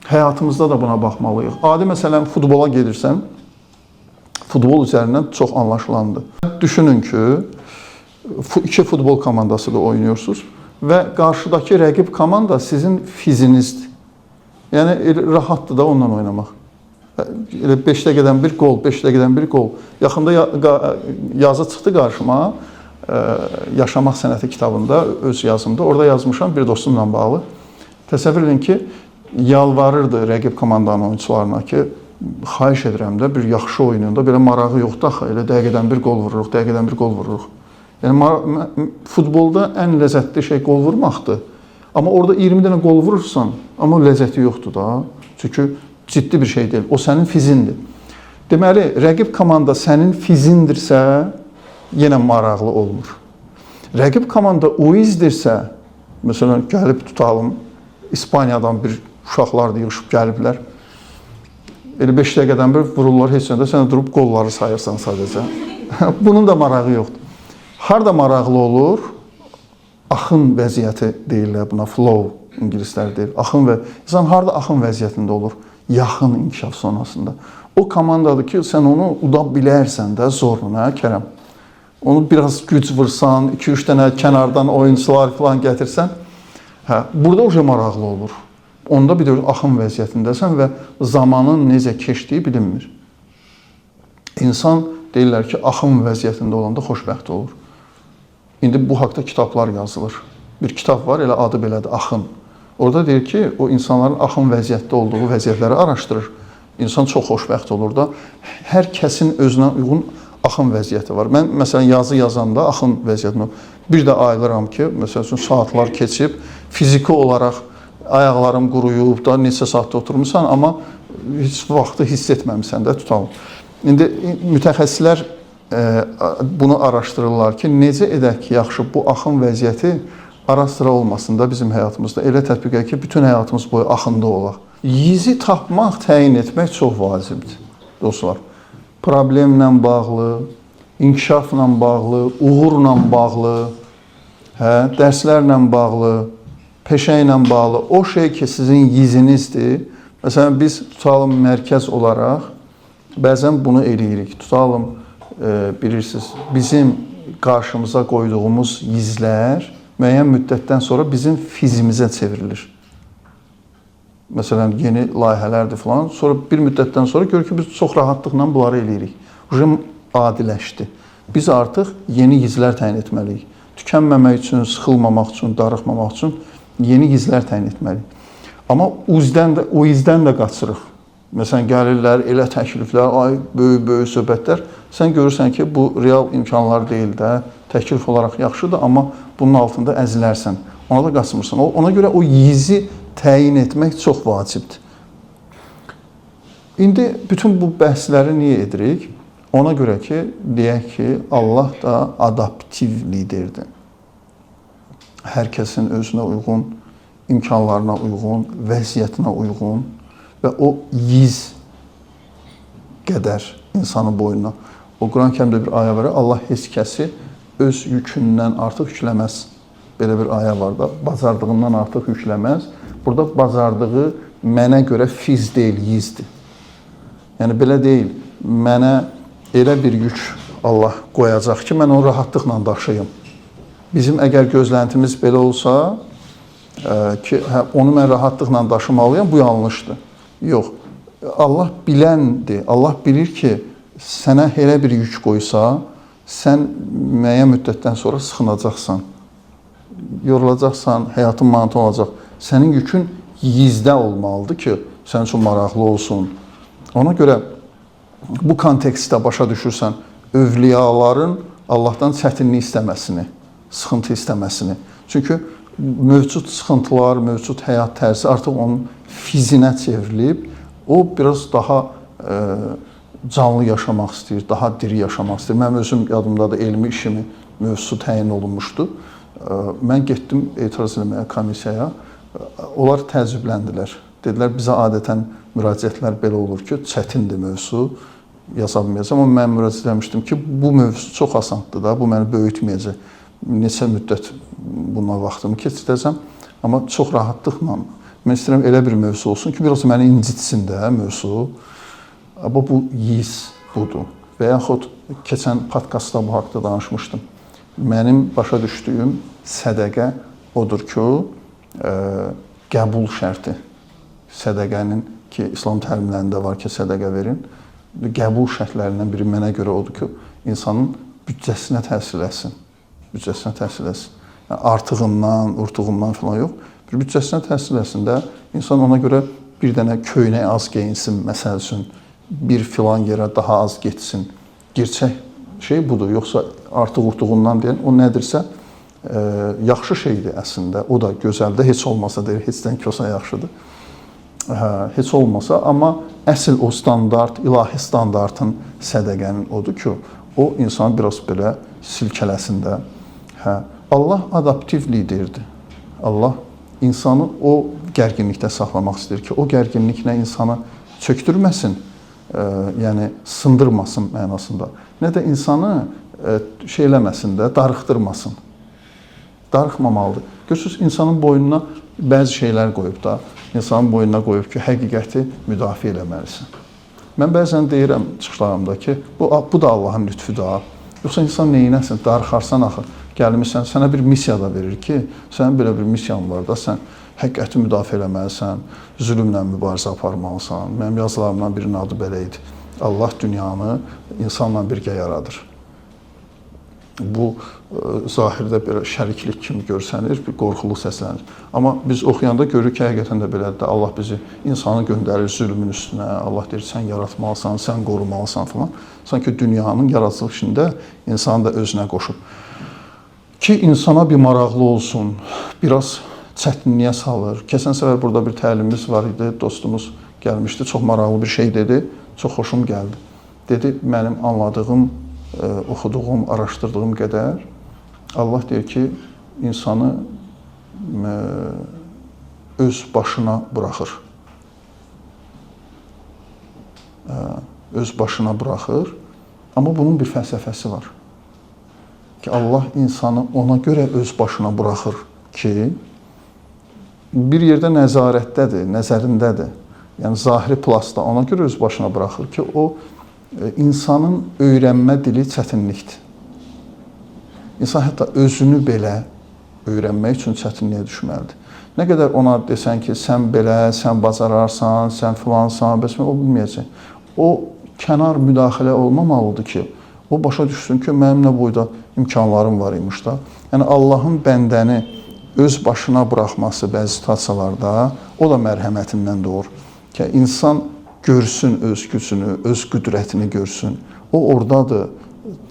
S1: həyatımızda da buna baxmalıyıq. Adi məsələn, futbola gedirsən, futbol üzərindən çox anlaşılandır. Düşünün ki, iki futbol komandası da oynuyorsunuz və qarşıdakı rəqib komanda sizin fizinizdir. Yəni, rahatdır da onunla oynamaq. 5 dəqiqədən bir qol, 5 dəqiqədən bir qol. Yaxında yazı çıxdı qarşıma, Yaşamaq sənəti kitabında, öz yazımda. Orada yazmışam bir dostumla bağlı. Təsəvvür edin ki, yalvarırdı rəqib komandanın oyuncularına ki, xahiş edirəm də bir yaxşı oyununda belə marağı yoxdur axı, elə dəqiqədən bir qol vururuq, dəqiqədən bir qol vururuq. Yəni, futbolda ən ləzzətli şey qol vurmaqdır. Amma orada 20 dənə qol vurursan, amma ləzzəti yoxdur da. Çünki ciddi bir şey deyil. O sənin fizindir. Deməli, rəqib komanda sənin fizindirsə, yenə maraqlı olmur. Rəqib komanda uizdirsə, məsələn, gəlib tutalım, İspaniyadan bir uşaqlar da yığışıb gəliblər. Elə 5 dəqiqədən bir vururlar, heç nədə sən durub qolları sayırsan sadəcə. Bunun da marağı yoxdur. Harada maraqlı olur? Axın vəziyyəti deyirlər buna, flow ingilislər deyir. Axın və insan harada axın vəziyyətində olur? Yaxın inkişaf zonasında. O komandadır ki, sən onu uda bilərsən də zoruna, Kərəm. Onu biraz güc vursan, 2-3 dənə kənardan oyuncular falan gətirsən, burada o maraqlı olur. Onda bir də axın vəziyyətindəsən və zamanın necə keçdiyi bilinmir. İnsan deyirlər ki, axın vəziyyətində olanda xoşbəxt olur. İndi bu haqda kitablar yazılır. Bir kitab var, elə adı belədir, Axın. Orada deyir ki, o insanların axın vəziyyətdə olduğu vəziyyətləri araşdırır. İnsan çox xoşbəxt olur da. Hər kəsin özünə uyğun axın vəziyyəti var. Mən, məsələn, yazı yazanda axın vəziyyətini bir də ayılıram ki, məsələn, saatlar keçib, fiziki olaraq ayaqlarım quruyub da, neçə saatda oturmuşsan, amma heç vaxtı hiss etməmişsən də, tutalım. İndi mütəxəssislər bunu araşdırırlar ki, necə edək ki, yaxşı bu axın vəziyyəti ara-sıra olmasın da bizim həyatımızda. Elə tətbiq edək ki, bütün həyatımız boyu axında olaq. Yizi tapmaq, təyin etmək çox vacibdir, dostlar. Problemlə bağlı, inkişafla bağlı, uğurla bağlı, dərslərlə bağlı, peşə ilə bağlı. O şey ki, sizin yizinizdir. Məsələn, biz tutalım mərkəz olaraq, bəzən bunu eləyirik. Tutalım, bilirsiniz, bizim qarşımıza qoyduğumuz yizlər müəyyən müddətdən sonra bizim fizimizə çevrilir. Məsələn, yeni layihələrdir falan. Sonra bir müddətdən sonra görür ki, biz çox rahatlıqla bunları eləyirik. Ujim adiləşdi. Biz artıq yeni yizlər təyin etməliyik. Tükənməmək üçün, sıxılmamaq üçün, darıxmamaq üçün yeni yizlər təyin etməliyik. Amma o izdən də qaçırıq. Məsələn, gəlirlər, elə təkliflər, ay, böyük söhbətlər. Sən görürsən ki, bu real imkanlar deyil də, təklif olaraq yaxşıdır, amma bunun altında əzilərsən. Ona da qaçmırsan. Ona görə o yizi təyin etmək çox vacibdir. İndi bütün bu bəhsləri niyə edirik? Ona görə ki, deyək ki, Allah da adaptiv liderdir. Hər kəsin özünə uyğun, imkanlarına uyğun, vəziyyətinə uyğun və o yiz qədər insanın boynuna. O Quran-Kərimdə bir ayə var, Allah heç kəsi öz yükündən artıq yükləməz. Belə bir ayə var da, bacardığından artıq yükləməz. Burada bacardığı mənə görə fiz deyil, yizdir. Yəni belə deyil, mənə elə bir yük Allah qoyacaq ki, mən onu rahatlıqla daşıyım. Bizim əgər gözləntimiz belə olsa, ki, onu mən rahatlıqla daşımalıyam, bu yanlışdır. Yox, Allah biləndir. Allah bilir ki, sənə elə bir yük qoysa, sən müəyyən müddətdən sonra sıxınacaqsan, yorulacaqsan, həyatın mantığı olacaq. Sənin yükün yizdə olmalıdır ki, sənin üçün maraqlı olsun. Ona görə bu kontekstdə başa düşürsən, övliyaların Allahdan çətinlik istəməsini, sıxıntı istəməsini. Çünki mövcud sıxıntılar, mövcud həyat tərzi artıq onun fizinə çevrilib, o biraz daha canlı yaşamaq istəyir, daha diri yaşamaq istəyir. Mənim özüm yadımdadır, elmi işimi mövzusu təyin olunmuşdu. Mən getdim etiraz eləməyə komissiyaya, onlar təəccübləndilər. Dedilər, bizə adətən müraciətlər belə olur ki, çətindir mövzu, yaza bilməyəcəm. Amma mən müraciət etmişdim ki, bu mövzu çox asandır da, bu məni böyütməyəcək. Neçə müddət buna vaxtımı keçirəcəm. Amma çox rahatlıqla, mən istəyirəm elə bir mövzu olsun ki, biraz məni incitsin də mövzu. Amma bu yiz budur. Və yaxud keçən podkastda bu haqda danışmışdım. Mənim başa düşdüyüm sədəqə odur ki, qəbul şərti. Sədəqənin ki, İslam təlimlərində var ki, sədəqə verin. Qəbul şərtlərindən biri mənə görə odur ki, insanın büdcəsinə təsir etsin. Büdcəsinə təsir etsin. Yəni, artığından, urtuğundan falan yox. Bir büdcəsinə təsir etsin də, insan ona görə bir dənə köynək az geyinsin, məsəl üçün, bir filan yerə daha az getsin. Gerçək şey budur. Yoxsa artıq urtuğundan deyən, o nədirsə, yaxşı şeydir əslində. O da gözəldir. Heç olmasa deyir, heçdən kösə yaxşıdır. Heç olmasa, amma əsl o standart, ilahi standartın sədəqənin odur ki, o insan biraz belə silkələsin də. Allah adaptiv liderdir. Allah insanı o gərginlikdə saxlamaq istəyir ki, o gərginliklə insanı çöktürməsin, yəni sındırmasın mənasında. Nə də insanı şey eləməsin də, darıxdırmasın. Darıxmamalıdır. Görürsünüz, insanın boynuna bəzi şeylər qoyub da, insanın boynuna qoyub ki, həqiqəti müdafiə eləməlisin. Mən bəzən deyirəm çıxışlarımda ki, bu da Allahın lütfüdür. Yoxsa insan neynəsin, darıxarsan axı, gəlmişsən, sənə bir missiya da verir ki, sənin belə bir misyan var da, sən həqiqəti müdafiə eləməlisən, zülmlə mübarizə aparmalısan. Mənim yazılarımdan birinin adı belə idi. Allah dünyanı insanla birgə yaradır. Bu, zahirdə belə şəriklik kimi görsənir, bir qorxuluq səslənir. Amma biz oxuyanda görürük ki, həqiqətən də belədir. Allah bizi insanı göndərir zülmün üstünə. Allah deyir, sən yaratmalısan, sən qorumalısan falan. Sanki dünyanın yaradıcılıq işində insanı da özünə qoşub. Ki, insana bir maraqlı olsun, biraz çətinliyə salır. Keçən səfər burada bir təlimimiz var idi, dostumuz gəlmişdi, çox maraqlı bir şey dedi, çox xoşum gəldi. Dedi, mənim anladığım, oxuduğum, araşdırdığım qədər Allah deyir ki, insanı öz başına buraxır. Öz başına buraxır, amma bunun bir fəlsəfəsi var. Ki, Allah insanı ona görə öz başına buraxır ki, bir yerdə nəzarətdədir, nəzərindədir. Yəni, zahiri plasda ona görə öz başına buraxır ki, o insanın öyrənmə dili çətinlikdir. İnsan hətta özünü belə öyrənmək üçün çətinliyə düşməlidir. Nə qədər ona desən ki, sən belə, sən bacararsan, sən filansan, o bilməyəcək. O kənar müdaxilə olmamalıdır ki, o başa düşsün ki, mənim nə boyda imkanlarım var imiş da. Yəni, Allahın bəndəni öz başına buraxması bəzi situasiyalarda, o da mərhəmətindən doğur. Ki, insan görsün öz gücünü, öz qüdrətini görsün. O oradadır.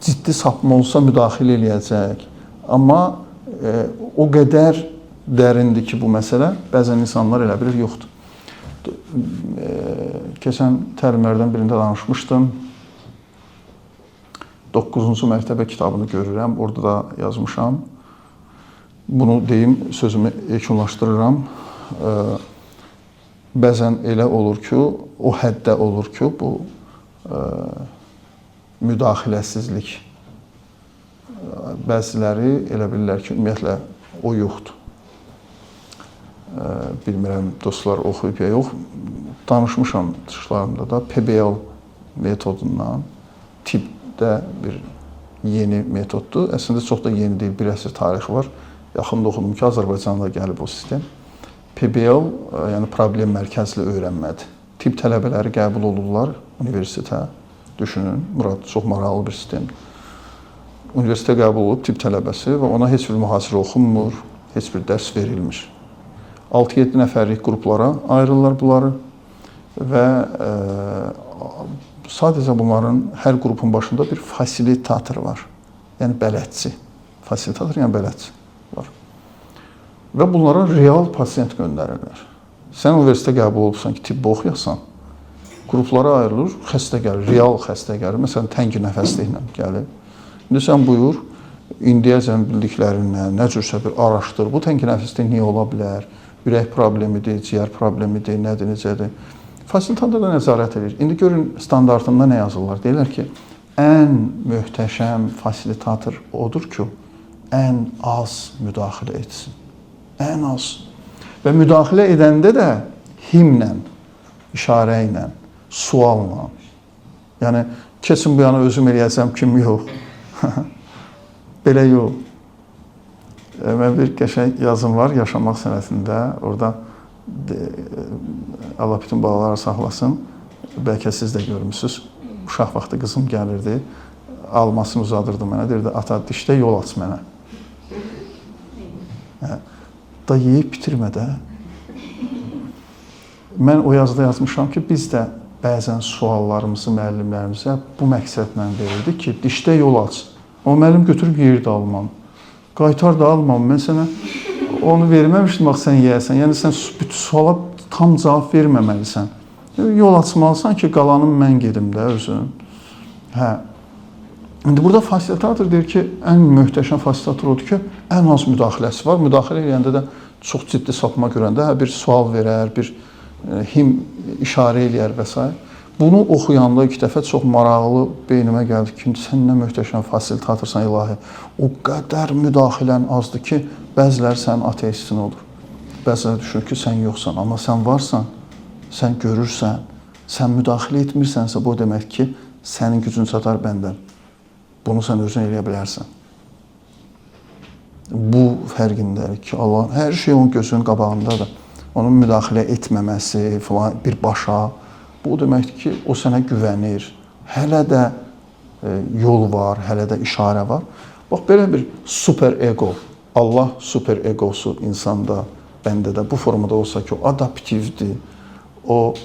S1: Ciddi sapma olsa müdaxilə eləyəcək. Amma o qədər dərindir ki, bu məsələ, bəzən insanlar elə bilir, yoxdur. Keçən təlimlərdən birində danışmışdım. 9-cu mərtəbə kitabını görürəm, orada da yazmışam. Bunu deyim, sözümü yekunlaşdırıram. Bəzən elə olur ki, o həddə olur ki, bu müdaxiləsizlik. Bəziləri elə bilirlər ki, ümumiyyətlə o yoxdur. Bilmirəm, dostlar oxuyub ya yox. Danışmışam çıxışlarımda da PBL metodundan. Tibbdə bir yeni metoddur. Əslində çox da yeni deyil, bir əsr tarixi var. Yaxında oxudum ki, Azərbaycanda gəlib o sistem. PBL, yəni problem mərkəzli öyrənmədir. Tibb tələbələri qəbul olurlar universitetə. Düşünün, Murad, çox maraqlı bir sistemdir. Universitetə qəbul olub tibb tələbəsi və ona heç bir mühasirə oxunmur, heç bir dərs verilmir. 6-7 nəfərlik qruplara ayrılırlar bunları və sadəcə bunların hər qrupun başında bir fasilitator var. Yəni bələdçi. Fasilitator, yəni bələdçi var. Və bunlara real pasiyent göndərirlər. Sən universitetə qəbul olubsan ki, tibbi oxuyasan, qruplara ayrılır, xəstə gəlir, real xəstə gəlir. Məsələn, təngi nəfəsliklə gəlir. İndi sən buyur, indiyəcən bildiklərindən, nə cürsə bir araşdır. Bu təngi nəfəslik niyə ola bilər? Ürək problemidir, ciyər problemidir, nədir, necədir? Fasilitator da nəzarət edir. İndi görün, standartında nə yazırlar? Deyirlər ki, ən möhtəşəm fasilitator odur ki, ən az müdaxilə etsin. Ən az. Və müdaxilə edəndə də himlə, işarə ilə, sualla. Yəni, kesin bu yana özüm eləyəcəm, kim yox. Belə yox. Mən bir qəşəng yazım var yaşamaq sənətində. Orada Allah bütün balaları saxlasın. Bəlkə siz də görmüsünüz. Uşaq vaxtı qızım gəlirdi. Almasını uzadırdı mənə. Deyirdi, ata dişdə yol aç mənə. Da yeyib bitirmə də. Mən o yazıda yazmışam ki, biz də bəzən suallarımızı müəllimlərimizə bu məqsədlə verirdik ki, dişdə yol aç. O müəllim götürüb yeyirdi almam. Qaytar da almam. Mən sənə onu verməmişdim, bax sən yeyəsən. Yəni sən bütün suala tam cavab verməməlisən. Yol açmalısan ki, qalanım mən gedim də özün. Hə. İndi burada fasilitator deyir ki, ən möhtəşəm fasilitator odur ki, ən az müdaxiləsi var. Müdaxilə eləyəndə də çox ciddi sapma görəndə bir sual verər, bir him işarə eləyər və s. Bunu oxuyanda ilk dəfə çox maraqlı beynimə gəldi ki, sən nə möhtəşəm fasilitatorsan ilahi. O qədər müdaxilən azdır ki, bəziləri sənin ateistin olur. Bəziləri düşünür ki, sən yoxsan, amma sən varsan, sən görürsən, sən müdaxilə etmirsənsə, bu demək ki, sənin gücün çatar bəndən. Bunu sən özün eləyə bilərsən. Bu fərqindədir ki, Allah hər şey onun gözünün qabağındadır. Onun müdaxilə etməməsi falan bir başa. Bu deməkdir ki, o sənə güvənir. Hələ də yol var, hələ də işarə var. Bax, belə bir super ego, Allah super egosu insanda, bəndə də bu formada olsa ki, o adaptivdir, o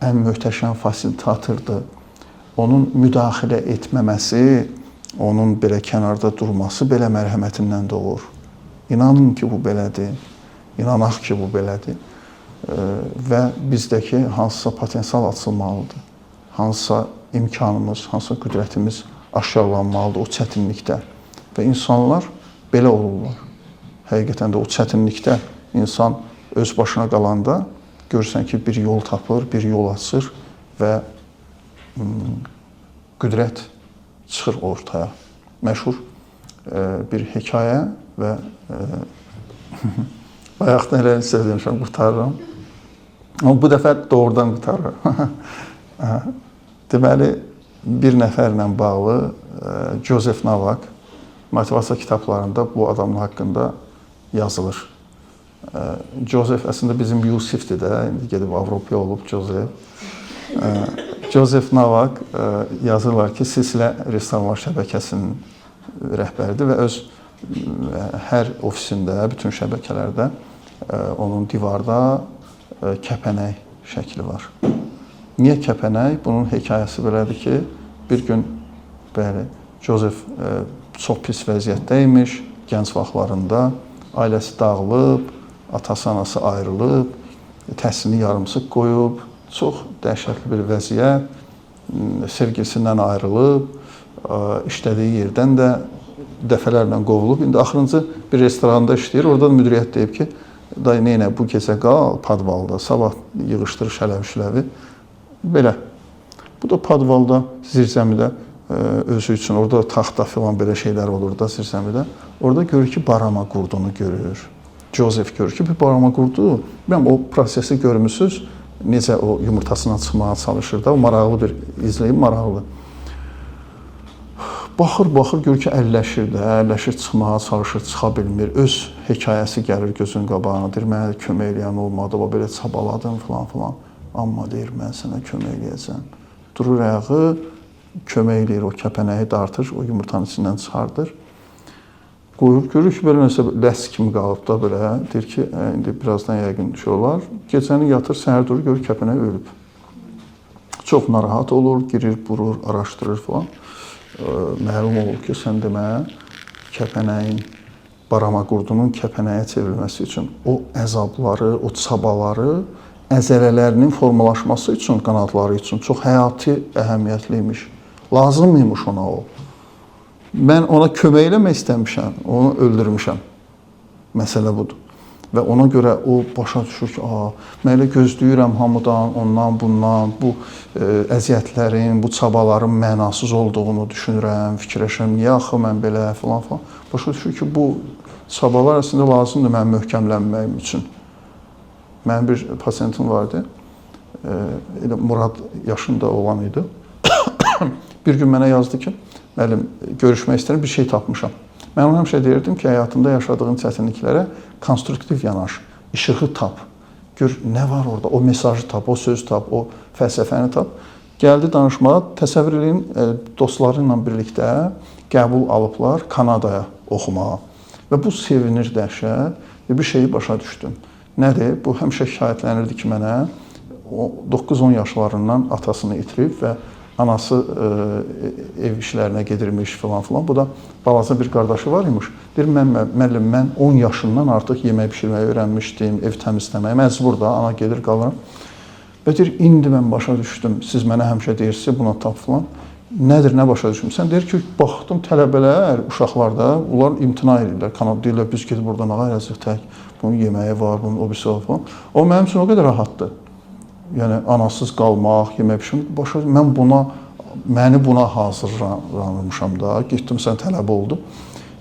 S1: ən möhtəşəm fasilitatordur. Onun müdaxilə etməməsi, onun belə kənarda durması belə mərhəmətindən doğur. İnanın ki, bu belədir. İnanaq ki, bu belədir. Və bizdəki hansısa potensial açılmalıdır. Hansısa imkanımız, hansısa qüdrətimiz aşkarlanmalıdır o çətinlikdə. Və insanlar belə olurlar. Həqiqətən də o çətinlikdə insan öz başına qalanda görürsən ki, bir yol tapır, bir yol açır və qüdrət çıxır ortaya. Məşhur bir hekayə və bayaqdan elə söyləmişəm, qurtarıram. Amma bu dəfə doğrudan qurtarır. Deməli, bir nəfərlə bağlı Joseph Navak motivasiya kitablarında bu adamın haqqında yazılır. Joseph əslində bizim Yusifdir də, indi gedib Avropaya olub Joseph. Joseph Navak yazırlar ki, Silsilə Restoranlar şəbəkəsinin rəhbəridir və öz hər ofisində, bütün şəbəkələrdə onun divarda kəpənək şəkli var. Niyə kəpənək? Bunun hekayəsi belədir ki, bir gün bəli, Jozef çox pis vəziyyətdə imiş, gənc vaxtlarında ailəsi dağılıb, atası, anası ayrılıb, təhsilini yarımçıq qoyub, çox dəhşətli bir vəziyyət, sevgilisindən ayrılıb, işlədiyi yerdən də dəfələrlə qovulub. İndi axırıncı bir restoranda işləyir. Orada da müdiriyyət deyib ki, dayı neynə bu gecə qal padvalda, sabah yığışdır şələv-şüləvi. Belə. Bu da padvalda, zirzəmidə özü üçün, orada taxta filan belə şeylər olur da zirzəmidə. Orada görür ki, barama qurdunu görür. Jozef görür ki, bir barama qurdu. Bilməm, o prosesi görmüsünüz, necə o yumurtasından çıxmağa çalışır da, o maraqlı bir izləyib, maraqlı. Baxır, görür ki, əlləşir, çıxmağa çalışır, çıxa bilmir. Öz hekayəsi gəlir gözünün qabağına, deyir, mənə kömək eləyən olmadı, belə çabaladım, filan. Amma deyir, mən sənə kömək eləyəcəm. Durur ayağı, kömək eləyir, o kəpənəyi dartır, o yumurtanın içindən çıxardır. Qoyur, görür ki, belə nəsə ləs kimi qalıb da belə, deyir ki, indi birazdan yəqin şey olar. Gecəni yatır, səhər durur, görür kəpənək ölüb. Çox narahat olur, girir, burur, araşdırır filan. Məlum olur ki, sən demə, kəpənəyin, barama qurdunun kəpənəyə çevrilməsi üçün o əzabları, o çabaları, əzələlərinin formalaşması üçün, qanadları üçün çox həyati əhəmiyyətli imiş. Lazım imiş ona o. Mən ona kömək eləmək istəmişəm, onu öldürmüşəm. Məsələ budur. Və ona görə o başa düşür ki, mən elə gözləyirəm hamıdan, ondan, bundan, bu əziyyətlərin, bu çabaların mənasız olduğunu düşünürəm, fikirləşirəm, niyə axı mən belə, filan. Başa düşür ki, bu çabalar əslində lazımdır mənim möhkəmlənməyim üçün. Mənim bir pasiyentim vardı, Murad yaşında olan idi. Bir gün mənə yazdı ki, müəllim, görüşmək istəyirəm, bir şey tapmışam. Mən ona həmişə deyirdim ki, həyatında yaşadığın çətinliklərə konstruktiv yanaş, işığı tap. Gör, nə var orada, o mesajı tap, o sözü tap, o fəlsəfəni tap. Gəldi danışmağa, təsəvvür edin, dostları ilə birlikdə qəbul alıblar Kanadaya oxumağa. Və bu sevinir dəhşət və bir şeyi başa düşdüm. Nədir? Bu həmişə şikayətlənirdi ki, mənə 9-10 yaşlarından atasını itirib və anası ev işlərinə gedirmiş filan. Bu da balaca bir qardaşı var imiş. Deyir, müəllim, mən 10 yaşından artıq yemək pişirməyi öyrənmişdim, ev təmizləməyi, məcbur da, ana gedir, qalıram. Və deyir, indi mən başa düşdüm, siz mənə həmişə deyirsiniz, buna tap filan. Nədir, nə başa düşdüm? Sən deyir ki, baxdım tələbələr, uşaqlarda, onlar imtina edirlər, kanal deyirlər, biz gedib buradan ağa yazıq tək, bunun yeməyi var, bunun o birisi var falan. O mənim üçün o qədər rahatdır. Yəni, anasız qalmaq, yemək pişirmək, başa məni buna hazırlanmışam da, getdim, sən tələbə oldu.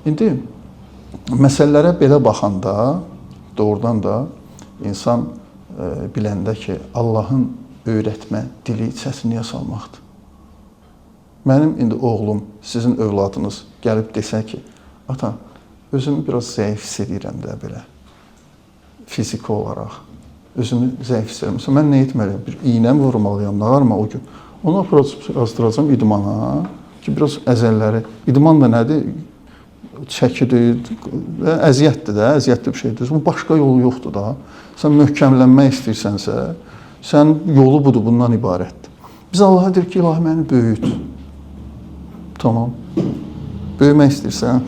S1: İndi, məsələlərə belə baxanda, doğrudan da insan biləndə ki, Allahın öyrətmə dili çətinliyə salmaqdır. Mənim indi oğlum, sizin övladınız gəlib desə ki, ata, özümü biraz zəif hiss edirəm də belə, fiziki olaraq. Özümü zəif istəyirəm. Məsələn, mən nə etməliyəm? Bir iynə mi vurmalıyam, nə varma o gün? Onu yazdıracam idmana ki, biraz əzəlləri. İdman da nədir? Çəkidir, əziyyətdir də, əziyyətli bir şeydir. Bu başqa yolu yoxdur da. Sən möhkəmlənmək istəyirsənsə, sən yolu budur, bundan ibarətdir. Biz Allaha deyir ki, ilahi məni böyüt. Tamam. Böyümək istəyirsən.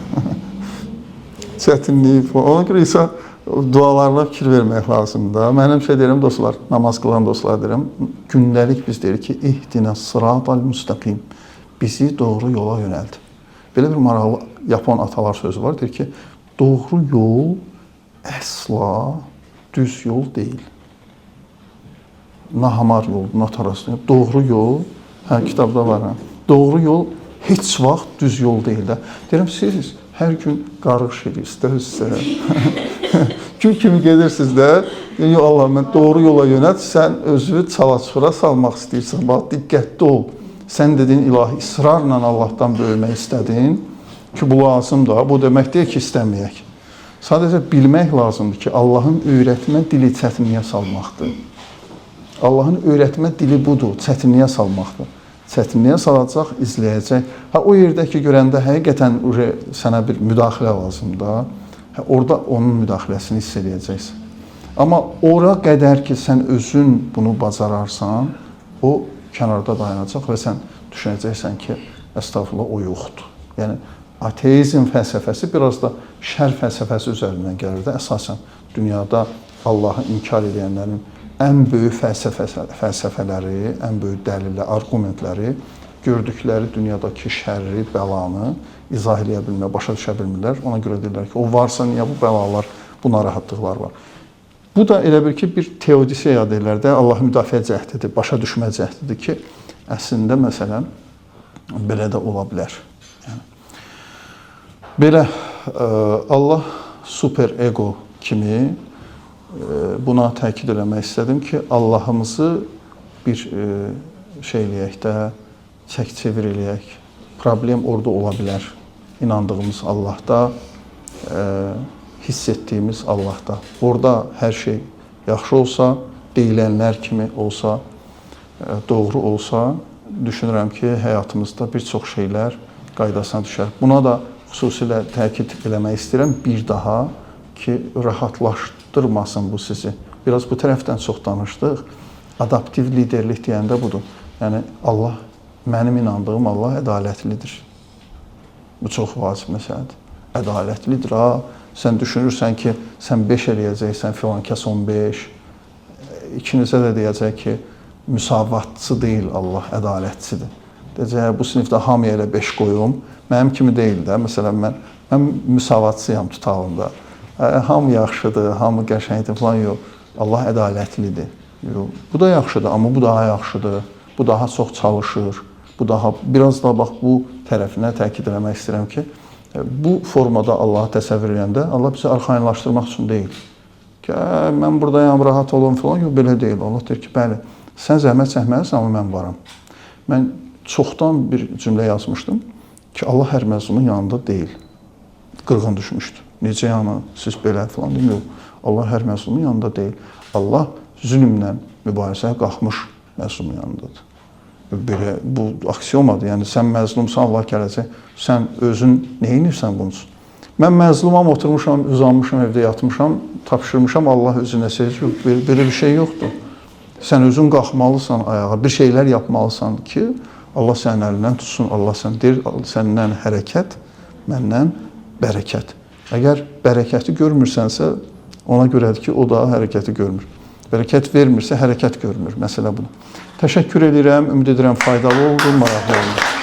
S1: Çətinlik falan. Ona görə isə dualarına fikir vermək lazımdır. Mən həmişə deyirəm, dostlar, namaz qılan dostlar deyirəm, gündəlik biz deyirik ki, İhdinəs sıratal müstəqim, bizi doğru yola yönəldir. Belə bir maraqlı Yapon atalar sözü var, deyir ki, doğru yol əsla düz yol deyil. Nahamar yol, notarası, doğru yol, kitabda var, doğru yol heç vaxt düz yol deyil də. Deyirəm, siz hər gün qarış edirsiniz, gün kimi gedirsiniz də, yox Allah, mən doğru yola yönət, sən özü çala-çura salmaq istəyirsən, bax, diqqətli ol. Sən dediyin ilahi israrla Allahdan böyümək istədin ki, bu lazımdır, bu demək deyil ki, istəməyək. Sadəcə bilmək lazımdır ki, Allahın öyrətmə dili çətinliyə salmaqdır. Allahın öyrətmə dili budur, çətinliyə salmaqdır. Çətinliyə salacaq, izləyəcək. O yerdə ki, görəndə həqiqətən sənə bir müdaxilə lazımdır. Orada onun müdaxiləsini hiss edəcəksən. Amma ora qədər ki, sən özün bunu bacararsan, o kənarda dayanacaq və sən düşünəcəksən ki, əstəğfurullah, o yoxdur. Yəni ateizm fəlsəfəsi biraz da şər fəlsəfəsi üzərindən gəlir də. Əsasən dünyada Allahı inkar edənlərin ən böyük fəlsəfələri, ən böyük dəlillər, arqumentləri gördükləri dünyadakı şərri, bəlanı izah eləyə bilmirlər, başa düşə bilmirlər. Ona görə deyirlər ki, o varsa niyə bu bəlalar, bu narahatlıqlar var? Bu da elə bir ki, bir teodiseya deyirlər də, Allahı müdafiə cəhdidir, başa düşmə cəhdidir ki, əslində məsələn belə də ola bilər. Yəni, belə Allah super ego kimi buna təkid eləmək istədim ki, Allahımızı bir şey eləyək də, çək-çevir eləyək. Problem orada ola bilər. İnandığımız Allahda, hiss etdiyimiz Allahda. Orada hər şey yaxşı olsa, deyilənlər kimi olsa, doğru olsa, düşünürəm ki, həyatımızda bir çox şeylər qaydasına düşər. Buna da xüsusilə təkid eləmək istəyirəm bir daha ki, rahatlaşdırmasın bu sizi. Biraz bu tərəfdən çox danışdıq. Adaptiv liderlik deyəndə budur. Yəni, Allah, mənim inandığım Allah ədalətlidir. Bu çox vacib məsələdir. Ədalətlidir. Sən düşünürsən ki, sən 5 eləyəcəksən, filan kəs 15. İkinizə də deyəcək ki, müsavatçı deyil Allah, ədalətçidir. Deyəcək, bu sinifdə hamıya elə 5 qoyum. Mənim kimi deyil də. Məsələn, mən müsavatçıyam tutalında. Hamı yaxşıdır, hamı qəşəngdir falan, yox. Allah ədalətlidir. Yox. Bu da yaxşıdır, amma bu daha yaxşıdır. Bu daha çox çalışır. Bu daha, biraz da bax, bu tərəfinə təkid eləmək istəyirəm ki, bu formada Allahı təsəvvür edəndə Allah bizi arxayınlaşdırmaq üçün deyil. Ki, mən buradayam, rahat olun falan, yox, belə deyil. Allah deyir ki, bəli, sən zəhmət çəkməlisən, amma mən varam. Mən çoxdan bir cümlə yazmışdım ki, Allah hər məzlumun yanında deyil. Qırğın düşmüşdü. Necə yana, siz belə falan deyim, yox. Allah hər məzlumun yanında deyil. Allah zülmlə mübarizəyə qalxmış məzlumun yanındadır. Belə, bu aksiomadır. Yəni, sən məzlumsan, Allah gələcək. Sən özün neyinirsən bunun üçün? Mən məzlumam, oturmuşam, uzanmışam, evdə yatmışam, tapşırmışam, Allah özünə seyir. Belə bir şey yoxdur. Sən özün qalxmalısan ayağa, bir şeylər yapmalısan ki, Allah sənin əlindən tutsun, Allah sən deyir, səndən hərəkət, məndən bərəkət. Əgər bərəkəti görmürsənsə, ona görədir ki, o da hərəkəti görmür. Bərəkət vermirsə, hərəkət görmür. Məsələ budur. Təşəkkür edirəm, ümid edirəm faydalı oldu, maraqlı oldu.